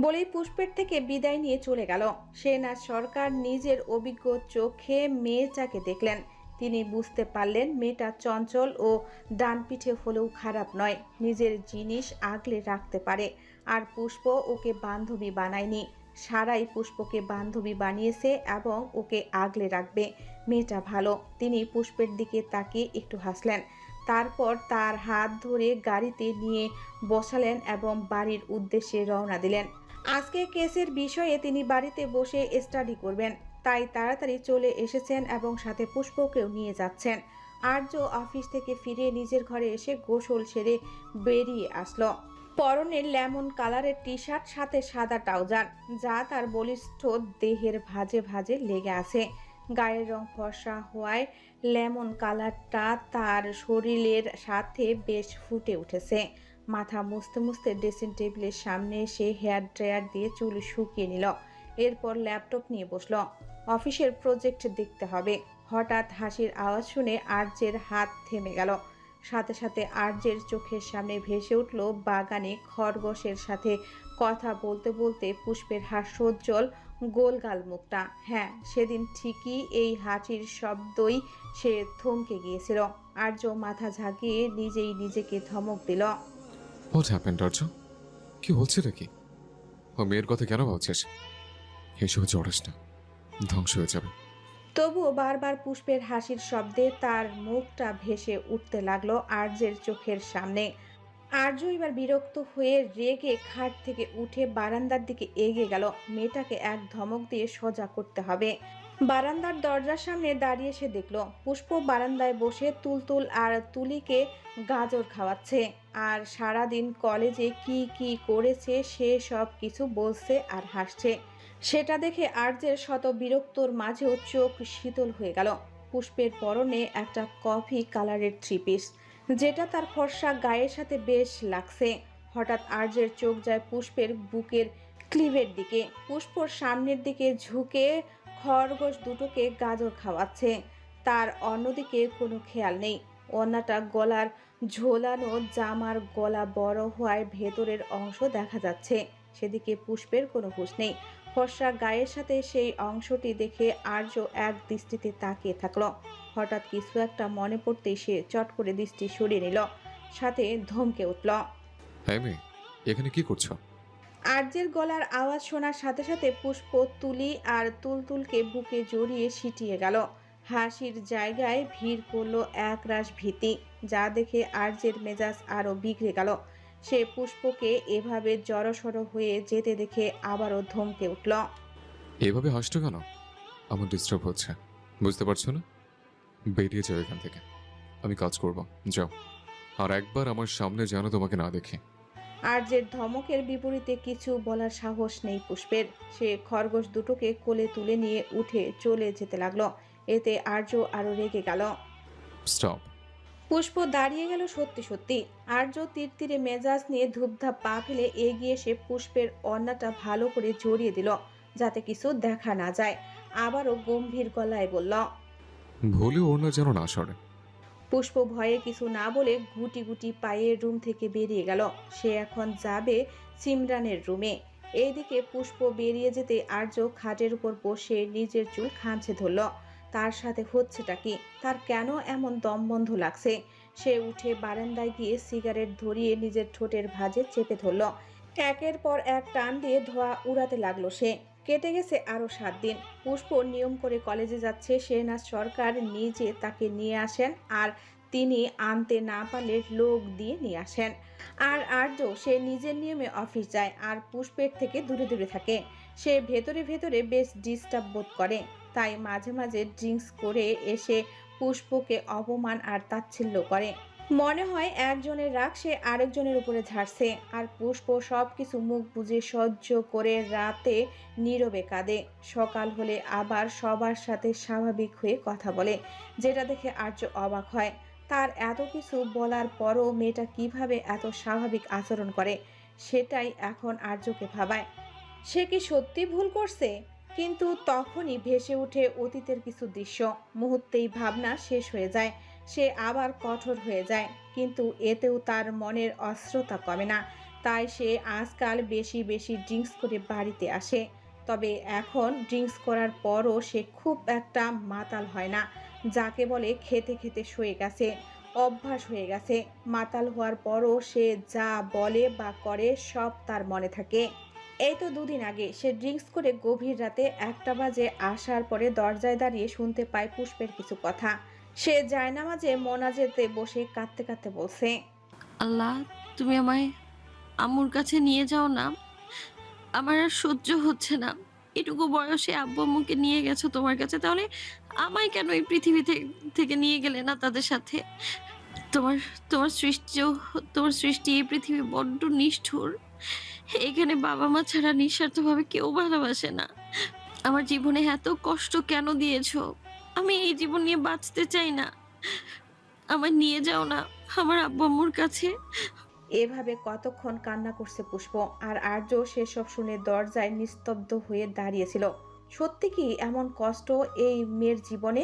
বলেই পুষ্পের থেকে বিদায় নিয়ে চলে গেল। শেহনাজ সরকার নিজের অভিজ্ঞ চোখে মেয়েটাকে দেখলেন। তিনি বুঝতে পারলেন মেয়েটা চঞ্চল ও ডান পিঠে হলেও খারাপ নয়, নিজের জিনিস আগলে রাখতে পারে। আর পুষ্প ওকে বান্ধবী বানায়নি, সারাই পুষ্পকে বান্ধবী বানিয়েছে এবং ওকে আগলে রাখবে। মেয়েটা ভালো। তিনি পুষ্পের দিকে তাকিয়ে একটু হাসলেন, তারপর তার হাত ধরে গাড়িতে নিয়ে বসালেন এবং বাড়ির উদ্দেশ্যে রওনা দিলেন। আজকে কেসের বিষয়ে তিনি বাড়িতে বসে স্টাডি করবেন, তাই তাড়াতাড়ি চলে এসেছেন এবং সাথে পুষ্পকেও নিয়ে যাচ্ছেন। আর্য অফিস থেকে ফিরে নিজের ঘরে এসে গোসল সেরে বেরিয়ে আসলো। পরনে লেমন কালারের টি শার্ট, সাথে সাদা ট্রাউজার, যা তার বলিষ্ঠ দেহের ভাঁজে ভাঁজে লেগে আছে। গায়ের রং ফর্সা হওয়ায় লেমন কালারটা তার শরীরের সাথে বেশ ফুটে উঠেছে। মাথা মুছতে মুছতে ড্রেসিং টেবিলের সামনে এসে হেয়ার ড্রায়ার দিয়ে চুল শুকিয়ে নিল। এরপর ল্যাপটপ নিয়ে বসলো। অফিসের প্রজেক্ট দেখতে হবে। হঠাৎ হাসির আওয়াজ শুনে আর্যের হাত থেমে গেল। সাথে সাথে আর্যের চোখের সামনে ভেসে উঠল বাগানে খরগোশের সাথে কথা বলতে বলতে পুষ্পের হাস্যোজ্জ্বল গোলগাল মুখটা। হ্যাঁ, সেদিন ঠিকই এই হাসির শব্দই সে থমকে গিয়েছিল। আর্য মাথা ঝাঁকিয়ে নিজেই নিজেকে ধমক দিল, হোয়াট হ্যাপেন্ড আর্য? কি হচ্ছে নাকি? ও মেয়ের কথা কেন ভাবছিস? এসব জড়াস না, ধ্বংস হয়ে যাবে। তবুও বারবার পুষ্পের হাসির শব্দে তার মুখটা ভেসে উঠতে লাগলো আর্যের চোখের সামনে। আর্য এবার বিরক্ত হয়ে রেগে খাট থেকে উঠে বারান্দার দিকে এগিয়ে গেল। মেয়েটাকে এক ধমক দিয়ে সোজা করতে হবে। বারান্দার দরজার সামনে দাঁড়িয়ে সে দেখলো পুষ্প বারান্দায় বসে তুলতুল আর তুলিকে গাজর খাওয়াচ্ছে, আর সারাদিন কলেজে কি কি করেছে সে সব কিছু বলছে আর হাসছে। সেটা দেখে আর্যের শত বিরক্তর মাঝেও চোখ শীতল হয়ে গেল। পুষ্পের পরনে একটা কফি কালারের থ্রি পিস, যেটা তার ফর্সা গায়ের সাথে বেশ লাগছে। হঠাৎ আর্যের চোখ যায় পুষ্পের বুকের ক্লিভের দিকে। পুষ্পর সামনের দিকে ঝুঁকে খরগোশ দুটোকে গাজর খাওয়াচ্ছে, তার অন্যদিকে কোনো খেয়াল নেই। ওড়নাটা গলার ঝোলানো, জামার গলা বড় হওয়ায় ভেতরের অংশ দেখা যাচ্ছে, সেদিকে পুষ্পের কোনো হুঁশ নেই। ফর্সা গায়ের সাথে সেই অংশটি দেখে আর্য এক দৃষ্টিতে তাকিয়ে থাকলো। হঠাৎ কিছু একটা মনে পড়তেই সে চট করে দৃষ্টি সরিয়ে নিল, সাথে ধমকে উঠল, হ্যাঁ মেয়ে, এখানে কি করছো? আর্যের গলার আওয়াজ শোনার সাথে সাথে পুষ্প তুলি আর তুলতুলকে বুকে জড়িয়ে সিটিয়ে গেল। হাসির জায়গায় ভিড় করলো একরাশ ভীতি, যা দেখে আর্যের মেজাজ আরো বিগড়ে গেল। সে পুষ্পকে এভাবে জড়সড় হয়ে যেতে দেখে আবারও ধমকে উঠল, এভাবে হাসছো কেন? আমার ডিস্টার্ব হচ্ছে, বুঝতে পারছো না? বেরিয়ে যাও এখান থেকে, আমি কাজ করব। যাও, আর একবার আমার সামনে যেন তোমাকে না দেখে। আর্যের ধমকের বিপরীতে কিছু বলার সাহস নেই পুষ্পের। সে খরগোশ দুটোকে কোলে তুলে নিয়ে উঠে চলে যেতে লাগলো। এতে আর্য আরো রেগে গেল। স্টপ। পুষ্প দাঁড়িয়ে গেল সত্যি সত্যি। আর্য তীরে মেজাজ নিয়ে ধূপধাপ পা ফেলে এগিয়ে এসে পুষ্পের অন্যটা ভালো করে জড়িয়ে দিল, যাতে কিছু দেখা না যায়। আবারও গম্ভীর গলায় বলল। ভুলে ওড়না যেন না সরে। পুষ্প ভয়ে কিছু না বলে গুটি গুটি পায়ে রুম থেকে বেরিয়ে গেল। সে এখন যাবে সিমরানের রুমে। এইদিকে পুষ্প বেরিয়ে যেতে আর্য খাটের উপর বসে নিজের চুল খামচে ধরল। তার সাথে হচ্ছেটা কি? তার কেন এমন দমবন্ধ লাগছে? সে উঠে বারান্দায় গিয়ে সিগারেট ধরিয়ে নিজের ঠোঁটের ভাঁজে চেপে ধরল। একের পর এক টান দিয়ে ধোঁয়া উড়াতে লাগলো সে। কেটে গেছে আরো 7 দিন। পুষ্প নিয়ম করে কলেজে যাচ্ছে। শেহনাজ সরকার নিজে তাকে নিয়ে আসেন, আর তিনি আনতে না পারলে লোক দিয়ে নিয়ে আসেন। আর আর্য সে নিজের নিয়মে অফিস যায় আর পুষ্পের থেকে দূরে দূরে থাকে। সে ভেতরে ভেতরে বেশ ডিস্টার্ব বোধ করে, তাই মাঝে মাঝে ড্রিঙ্কস করে এসে পুষ্পকে অপমান আর তাচ্ছিল্য করে। মনে হয় একজনের রাগ সে আরেকজনের উপরে ঝাড়ছে, আর পুষ্প সব কিছু মুখ বুজে সহ্য করে রাতে নীরবে কাঁদে। সকাল হলে আবার সবার সাথে স্বাভাবিক হয়ে কথা বলে, যেটা দেখে আর্য অবাক হয়। তার এত কিছু বলার পরও মেয়েটা কিভাবে এত স্বাভাবিক আচরণ করে, সেটাই এখন আর্যকে ভাবায়। সে কি সত্যি ভুল করছে? কিন্তু তখনই ভেসে ওঠে অতীতের কিছু দৃশ্য। মুহূর্তেই ভাবনা শেষ হয়ে যায়। সে আবার কঠোর হয়ে যায়, কিন্তু এতেও তার মনের অস্ত্রতা কমে না। তাই সে আজকাল বেশি বেশি ড্রিঙ্কস করে বাড়িতে আসে। তবে এখন ড্রিঙ্কস করার পরও সে খুব একটা মাতাল হয় না, যাকে বলে খেতে খেতে শুয়ে গেছে, অভ্যাস হয়ে গেছে। মাতাল হওয়ার পরও সে যা বলে বা করে সব তার মনে থাকে। এই তো 2 দিন আগে সে ড্রিঙ্কস করে গভীর রাতে 1টা বাজে আসার পরে দরজায় দাঁড়িয়ে শুনতে পায় পুষ্পের কিছু কথা। সে জায়নামাজে মোনাজেতে বসে কাঁদতে কাঁদতে বলছে, আল্লাহ, তুমি আমায় আম্মুর কাছে নিয়ে যাও না। আমার আর সহ্য হচ্ছে না। এটুকু বয়সে আব্বু আম্মুকে নিয়ে গেছো তোমার কাছে, তাহলে আমায় কেন এই পৃথিবী থেকে নিয়ে গেলে না তাদের সাথে? তোমার তোমার সৃষ্টিও তোমার সৃষ্টি এই পৃথিবী বড্ড নিষ্ঠুর। এখানে বাবা মা ছাড়া নিঃস্বার্থভাবে কেউ ভালোবাসে না। আমার জীবনে এত কষ্ট কেন দিয়েছো? আমি এই জীবন নিয়ে বাঁচতে চাই না। আমায় নিয়ে যাও না আমার আব্বু আম্মুর কাছে। এভাবে কতক্ষণ কান্না করছে পুষ্প। আর আর্য সেসব শুনে দরজায় নিস্তব্ধ হয়ে দাঁড়িয়েছিল। সত্যি কি এমন কষ্ট এই মেয়ের জীবনে?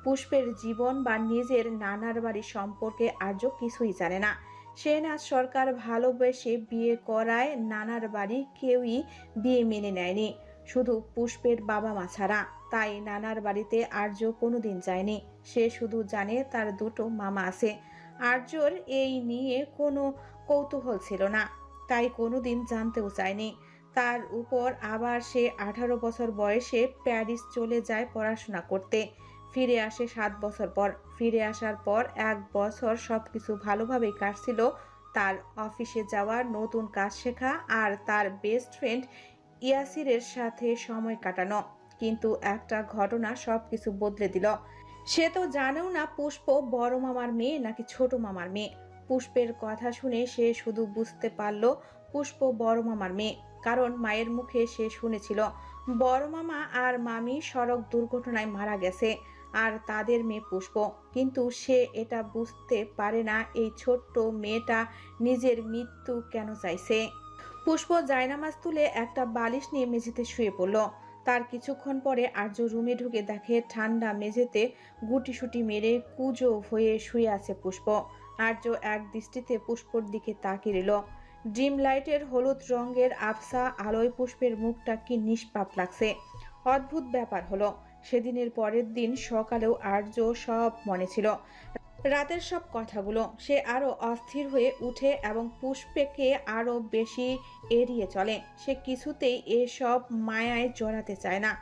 পুষ্পের জীবন বা নিজের নানার বাড়ি সম্পর্কে আর্য কিছুই জানে না। শেহনাজ সরকার ভালোবেসে বিয়ে করায় নানার বাড়ি কেউই বিয়ে মেনে নেয়নি, শুধু পুষ্পের বাবা মা ছাড়া। তাই নানার বাড়িতে আর্য কোনোদিন যায়নি। সে শুধু জানে তার 2টো মামা আছে। আর্যর এই নিয়ে কোনো কৌতূহল ছিল না, তাই কোনোদিন জানতেও চায়নি। তার উপর আবার সে 18 বছর বয়সে প্যারিস চলে যায় পড়াশোনা করতে। ফিরে আসে 7 বছর পর। ফিরে আসার পর 1 বছর সবকিছু ভালোভাবেই কাটছিল। তার অফিসে যাওয়া, নতুন কাজ শেখা আর তার বেস্ট ফ্রেন্ড ইয়াসিরের সাথে সময় কাটানো। কিন্তু একটা ঘটনা সবকিছু বদলে দিল। সে তো জানেও না পুষ্প বড় মামার মেয়ে নাকি ছোট মামার মেয়ে। পুষ্পের কথা শুনে সে শুধু বুঝতে পারল পুষ্প বড় মামার মেয়ে, কারণ মায়ের মুখে সে শুনেছিল বড় মামা আর মামি সড়ক দুর্ঘটনায় মারা গেছে আর তাদের মেয়ে পুষ্প। কিন্তু সে এটা বুঝতে পারে না এই ছোট্ট মেয়েটা নিজের মৃত্যু কেন চাইছে। পুষ্প জায়নামাজ তুলে একটা বালিশ নিয়ে মেঝেতে শুয়ে পড়ল। তার কিছুক্ষণ পরে আর্য রুমে ঢুকে দেখে ঠান্ডা মেঝেতে গুটিসুটি মেরে কুজো হয়ে শুয়ে আছে পুষ্প। আর্য এক দৃষ্টিতে পুষ্পর দিকে তাকিয়ে রইল। ড্রিম লাইটের হলুদ রঙের আবসা আলোয় পুষ্পের মুখটা কি নিষ্পাপ লাগছে। অদ্ভুত ব্যাপার হলো, সেদিনের পরের দিন সকালেও আর্য সব মনে ছিল, রাতের সব কথাগুলো। সে আরো অস্থির হয়ে উঠে এবং পুষ্পকে আরো বেশি এড়িয়ে চলে। সে কিছুতেই এসব মায়ায় জড়াতে চায় না।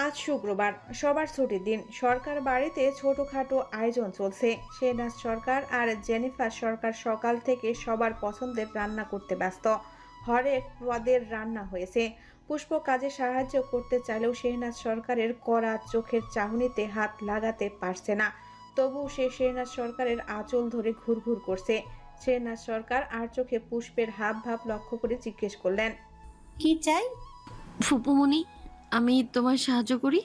আজ শুক্রবার, সবার ছুটির দিন। সরকার বাড়িতে ছোটখাটো আয়োজন চলছে। শেহনাজ সরকার আর জেনিফার সরকার সকাল থেকে সবার পছন্দের রান্না করতে ব্যস্ত। হরেক পদের রান্না হয়েছে। পুষ্প কাজে সাহায্য করতে চাইলেও শেহনাজ সরকারের কড়া চোখের চাহনিতে হাত লাগাতে পারছে না। তবু সে শেহনাজ সরকারের আঁচল ধরে ঘুরঘুর করছে। শেহনাজ সরকার আর চোখে পুষ্পের হাব ভাব লক্ষ্য করে জিজ্ঞেস করলেন, কি চাই? ফুপুমণি, আমি তোমায় সাহায্য করি।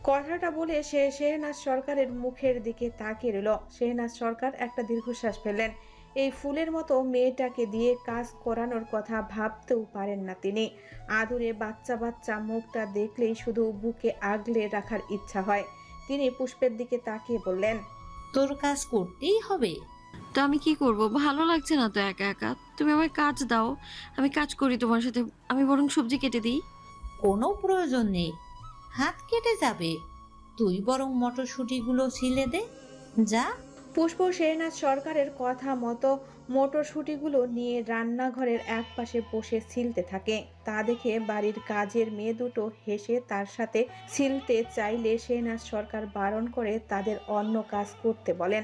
কথাটা বলে সে শেহনাজ সরকারের মুখের দিকে তাকিয়ে রইল। শেহনাজ সরকার একটা দীর্ঘশ্বাস ফেললেন। এই ফুলের মতো মেয়েটাকে দিয়ে কাজ করানোর কথা ভাবতেও পারেন না তিনি। আদুরে বাচ্চা বাচ্চা মুখটা দেখলেই শুধু বুকে আগলে রাখার ইচ্ছা হয়। তিনি পুষ্পের দিকে তাকিয়ে বললেন, তোর কাজ করতেই হবে। তো আমি কি করব? ভালো লাগছে না তো একা একা। তুমি আমায় কাজ দাও, আমি কাজ করি তোমার সাথে। আমি বরং সবজি কেটে দিই। কোনো প্রয়োজন নেই, হাত কেটে যাবে। তুই বরং মটরশুঁটিগুলো ছিলে দে, যা। পুষ্প শেহনাজ সরকারের কথা মতো মটরশুঁটিগুলো নিয়ে রান্নাঘরের একপাশে বসে ছিলতে থাকে। তা দেখে বাড়ির কাজের মেয়ে দুটো হেসে তার সাথে ছিলতে চাইলে শেহনাজ সরকার বারণ করে তাদের অন্য কাজ করতে বলেন।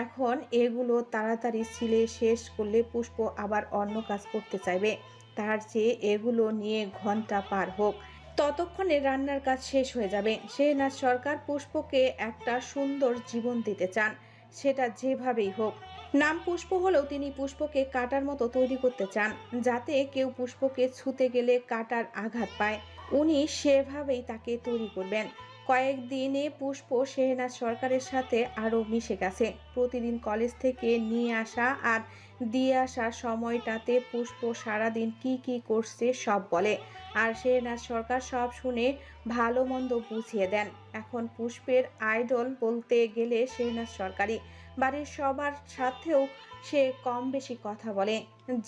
এখন এগুলো তাড়াতাড়ি ছিলে শেষ করলে পুষ্প আবার অন্য কাজ করতে চাইবে। তার চেয়ে এগুলো নিয়ে ঘন্টা পার হোক, ততক্ষণে রান্নার কাজ শেষ হয়ে যাবে। শেহনাজ সরকার পুষ্পকে একটা সুন্দর জীবন দিতে চান, সেটা যেভাবেই হোক। নাম পুষ্প হলেও তিনি পুষ্পকে কাটার মতো তৈরি করতে চান, যাতে কেউ পুষ্পকে ছুঁতে গেলে কাটার আঘাত পায়। উনি সেভাবেই তাকে তৈরি করবেন। কয়েকদিনে পুষ্প শেহনাজ সরকারের সাথে আরও মিশে গেছে। প্রতিদিন কলেজ থেকে নিয়ে আসা আর দিয়ে আসা সময়টাতে পুষ্প সারাদিন কি কি করছে সব বলে, আর শেহনাজ সরকার সব শুনে ভালো মন্দ বুঝিয়ে দেন। এখন পুষ্পের আইডল বলতে গেলে শেহনাজ সরকারই। বাড়ির সবার সাথেও সে কম বেশি কথা বলে,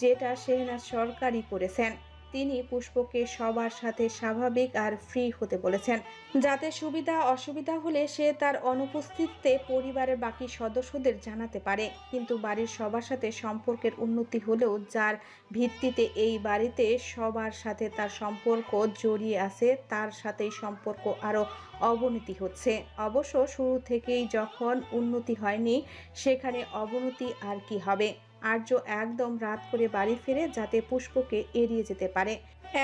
যেটা শেহনাজ সরকারই করেছেন। তিনি পুষ্পকে সবার সাথে স্বাভাবিক আর ফ্রি হতে বলেছেন, যাতে সুবিধা অসুবিধা হলে সে তার অনুপস্থিতিতে পরিবারের বাকি সদস্যদের জানাতে পারে। কিন্তু বাড়ির সবার সাথে সম্পর্কের উন্নতি হলেও যার ভিত্তিতে এই বাড়িতে সবার সাথে তার সম্পর্ক জড়িয়ে আছে, তার সাথেই সম্পর্ক আরও অবনতি হচ্ছে। অবশ্য শুরু থেকেই যখন উন্নতি হয়নি, সেখানে অবনতি আর কি হবে। আর্য একদম রাত করে বাড়ি ফিরে যাতে পুষ্পকে এড়িয়ে যেতে পারে।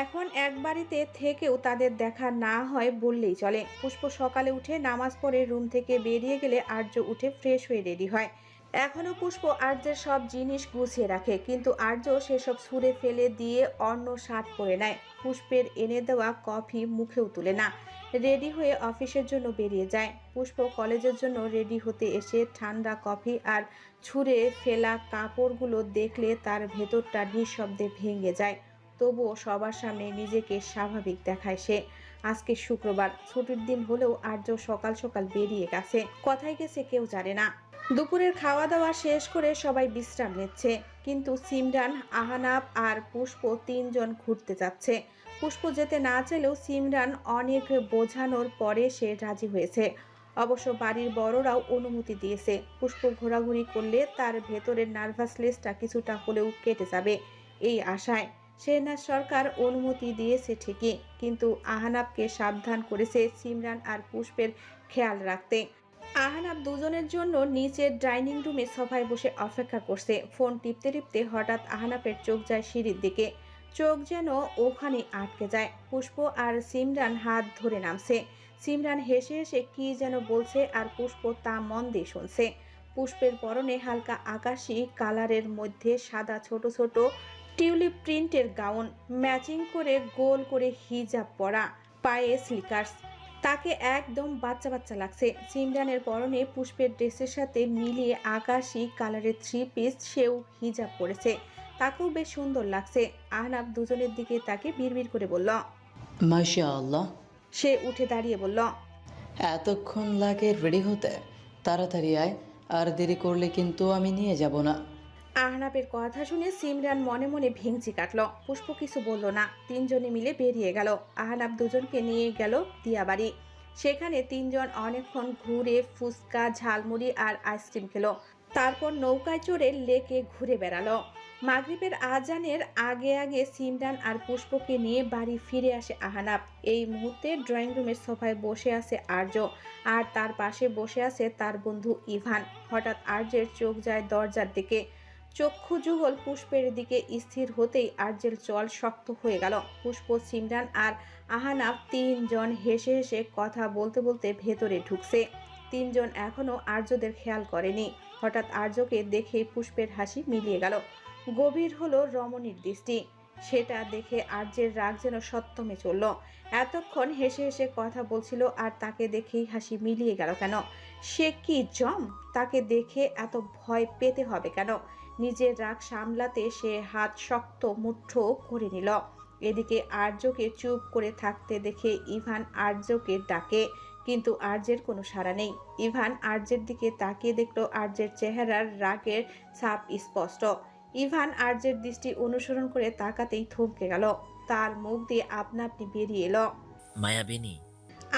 এখন এক বাড়িতে থেকেও তাদের দেখা না হয় বললেই চলে। পুষ্প সকালে উঠে নামাজ পড়ে রুম থেকে বেরিয়ে গেলে আর্য উঠে ফ্রেশ হয়ে রেডি হয়। এখনও পুষ্প আর্যের সব জিনিস গুছিয়ে রাখে, কিন্তু আর্য সেসব ছুঁড়ে ফেলে দিয়ে অন্য শার্ট পরে নেয়। পুষ্পের এনে দেওয়া কফি মুখেও তুলে না, রেডি হয়ে অফিসের জন্য বেরিয়ে যায়। পুষ্প কলেজের জন্য রেডি হতে এসে ঠান্ডা কফি আর ছুঁড়ে ফেলা কাপড়গুলো দেখলে তার ভেতরটা নিঃশব্দে ভেঙে যায়। তবুও সবার সামনে নিজেকে স্বাভাবিক দেখায় সে। আজকে শুক্রবার, ছুটির দিন হলেও আর্য সকাল সকাল বেরিয়ে গেছে। কোথায় গেছে কেউ জানে না। দুপুরের খাওয়া দাওয়া শেষ করে সবাই বিশ্রাম নিচ্ছে, কিন্তু সিমরান, আহনাব আর পুষ্প তিনজন ঘুরতে যাচ্ছে। পুষ্প যেতে না চাইলেও সিমরান অনেক বোঝানোর পরে সে রাজি হয়েছে। অবশ্য বাড়ির বড়রাও অনুমতি দিয়েছে। পুষ্প ঘোরাঘুরি করলে তার ভেতরের নার্ভাসনেসটা কিছুটা হলেও কেটে যাবে, এই আশায় শেহনাজ সরকার অনুমতি দিয়েছে ঠিকই, কিন্তু আহনাবকে সাবধান করেছে সিমরান আর পুষ্পের খেয়াল রাখতে। আহনাব দুজনের জন্য নিচের ডাইনিং রুমে সোফায় বসে অপেক্ষা করছে। ফোন টিপতে টিপতে হঠাৎ আহনাবের চোখ যায় সিঁড়ির দিকে। চোখ যেন ওখানে আটকে যায়। পুষ্প আর সিমরান হাত ধরে নামছে। সিমরান হেসে হেসে কি যেন বলছে আর পুষ্প তা মন দিয়ে শুনছে। পুষ্পের পরনে হালকা আকাশি কালারের মধ্যে সাদা ছোট ছোট টিউলিপ প্রিন্টের গাউন, ম্যাচিং করে গোল করে হিজাব পরা, পায়ে স্লিকার্স। তাকে একদম বাচ্চা বাচ্চা লাগছে। সিমরানের পরনে পুষ্পের ড্রেসের সাথে মিলিয়ে আকাশি কালারের 3 পিস, সেও হিজাব পরেছে, তাকেও বেশ সুন্দর লাগছে। আহনাব দুজনের দিকে তাকে বিড়বিড় করে বলল, মাশাআল্লাহ। সে উঠে দাঁড়িয়ে বলল, এতক্ষণ লাগে রেডি হতে? তাড়াতাড়ি আয়, আর দেরি করলে কিন্তু আমি নিয়ে যাব না। আহনাবের কথা শুনে সিমরান মনে মনে ভেঙচি কাটল। পুষ্প কিছু বলল না, তিনজনে মিলে বেরিয়ে গেল। আহনাব দুজনকে নিয়ে গেল দিয়াবাড়ি। সেখানে তিনজন অনেকক্ষণ ঘুরে ফুচকা, ঝালমুড়ি আর আইসক্রিম খেলো। তারপর নৌকায় চড়ে লেকে ঘুরে বেড়ালো। মাগরিবের আজানের আগে আগে সিমরান আর পুষ্পকে নিয়ে বাড়ি ফিরে আসে আহনাব। এই মুহূর্তে ড্রয়িং রুমের সোফায় বসে আছে আর্য, আর তার পাশে বসে আছে তার বন্ধু ইভান। হঠাৎ আর্যের চোখ যায় দরজার দিকে। চক্ষু যুগল পুষ্পের দিকে স্থির হতেই আর্যের চল শক্ত হয়ে গেল। পুষ্প, সিমরান আর আহনাব তিনজন হেসে হেসে কথা বলতে বলতে ভেতরে ঢুকছে। তিনজন এখনো আর্যদের খেয়াল করেনি। হঠাৎ আর্যকে দেখে পুষ্পের হাসি মিলিয়ে গেল। গভীর হলো রমণীর দৃষ্টি। সেটা দেখে আর্যের রাগ যেন সত্যমে চলল। এতক্ষণ হেসে হেসে কথা বলছিল আর তাকে দেখেই হাসি মিলিয়ে গেল কেন? সে কি জম? তাকে দেখে এত ভয় পেতে হবে কেন? নিজের রাগ সামলাতে সে হাত শক্ত মুঠো করে নিল। এদিকে আর্যকে চুপ করে থাকতে দেখে ইভান আর্যকে ডাকে, কিন্তু আর্যের কোনো সাড়া নেই। ইভান আর্যের দিকে তাকিয়ে দেখলো আর্যের চেহারার রাগের ছাপ স্পষ্ট। ইভান আর্যের দৃষ্টি অনুসরণ করে তাকাতেই থমকে গেল। তার মুখ দিয়ে আপনা আপনি বেরিয়ে এলো, মায়াবিনী।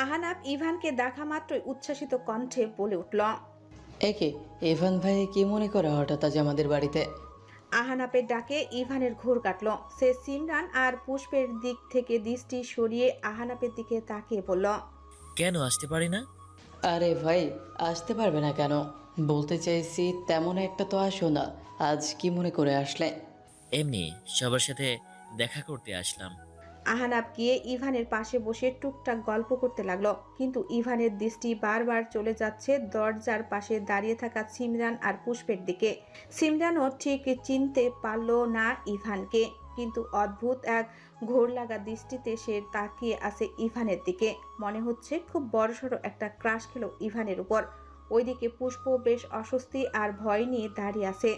আহানাব ইভানকে দেখা মাত্রই উচ্ছ্বাসিত কণ্ঠে বলে উঠল। একে ইভান ভাই কি মনে করে হঠাৎ আজ আমাদের বাড়িতে? আহানাপের ডাকে ইভানের ঘোর কাটল। সে সিমরান আর পুষ্পের দিক থেকে দৃষ্টি সরিয়ে আহানাপের দিকে তাকিয়ে বলল, কেন আসতে পারি না? আরে ভাই, আসতে পারবে না কেন? বলতে চাইছি তেমন একটা তো আসো না। আজ কি মনে করে আসলে? এমনি সবার সাথে দেখা করতে আসলাম। আহানাব গিয়ে ইভানের পাশে বসে টুকটাক গল্প করতে লাগলো, কিন্তু ইভানের দৃষ্টি বারবার চলে যাচ্ছে দরজার পাশে দাঁড়িয়ে থাকা সিমরান আর পুষ্পের দিকে। সিমরানও ঠিক চিনতে পারল না ইভানকে, কিন্তু অদ্ভুত এক ঘোর লাগা দৃষ্টিতে সে তাকিয়ে আছে ইভানের দিকে। মনে হচ্ছে খুব বড়সড় একটা ক্রাশ খেলো ইভানের উপর। ওইদিকে পুষ্প বেশ অস্বস্তি আর ভয় নিয়ে দাঁড়িয়ে আছে।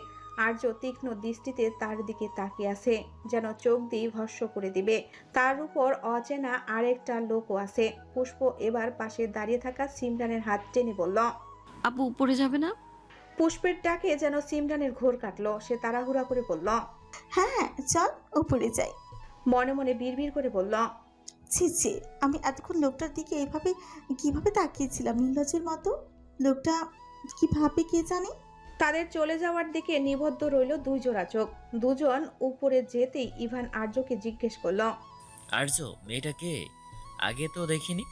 আর্য তীক্ষ্ণ দৃষ্টিতে তার দিকে তাকিয়ে আছে, যেন চোখ দিয়ে ভস্ম করে দিবে। তার উপর অচেনা আরেকটা লোকও আছে। পুষ্প এবার পাশে দাঁড়িয়ে থাকা সিমরানের হাত টেনে বলল, আপু উপরে যাবে না? পুষ্পের ডাকে যেন সিমরানের ঘোর কাটলো। সে তাড়াহুড়া করে বলল, হ্যাঁ চল উপরে যাই। মনে মনে বিড়বিড় করে বলল, ছি ছি, আমি এতক্ষণ লোকটার দিকে এইভাবে কিভাবে তাকিয়েছিলাম নির্লজ্জের মতো। লোকটা কি ভাবে কে জানে। তাদের চলে যাওয়ার দিকে নিবদ্ধ রইল দুই জোড়া চোখ। দুজন উপরে যেতেই ইভান আর্যকে জিজ্ঞেস করলো, আর্য, মেয়েটা কে? আগে তো দেখিনি।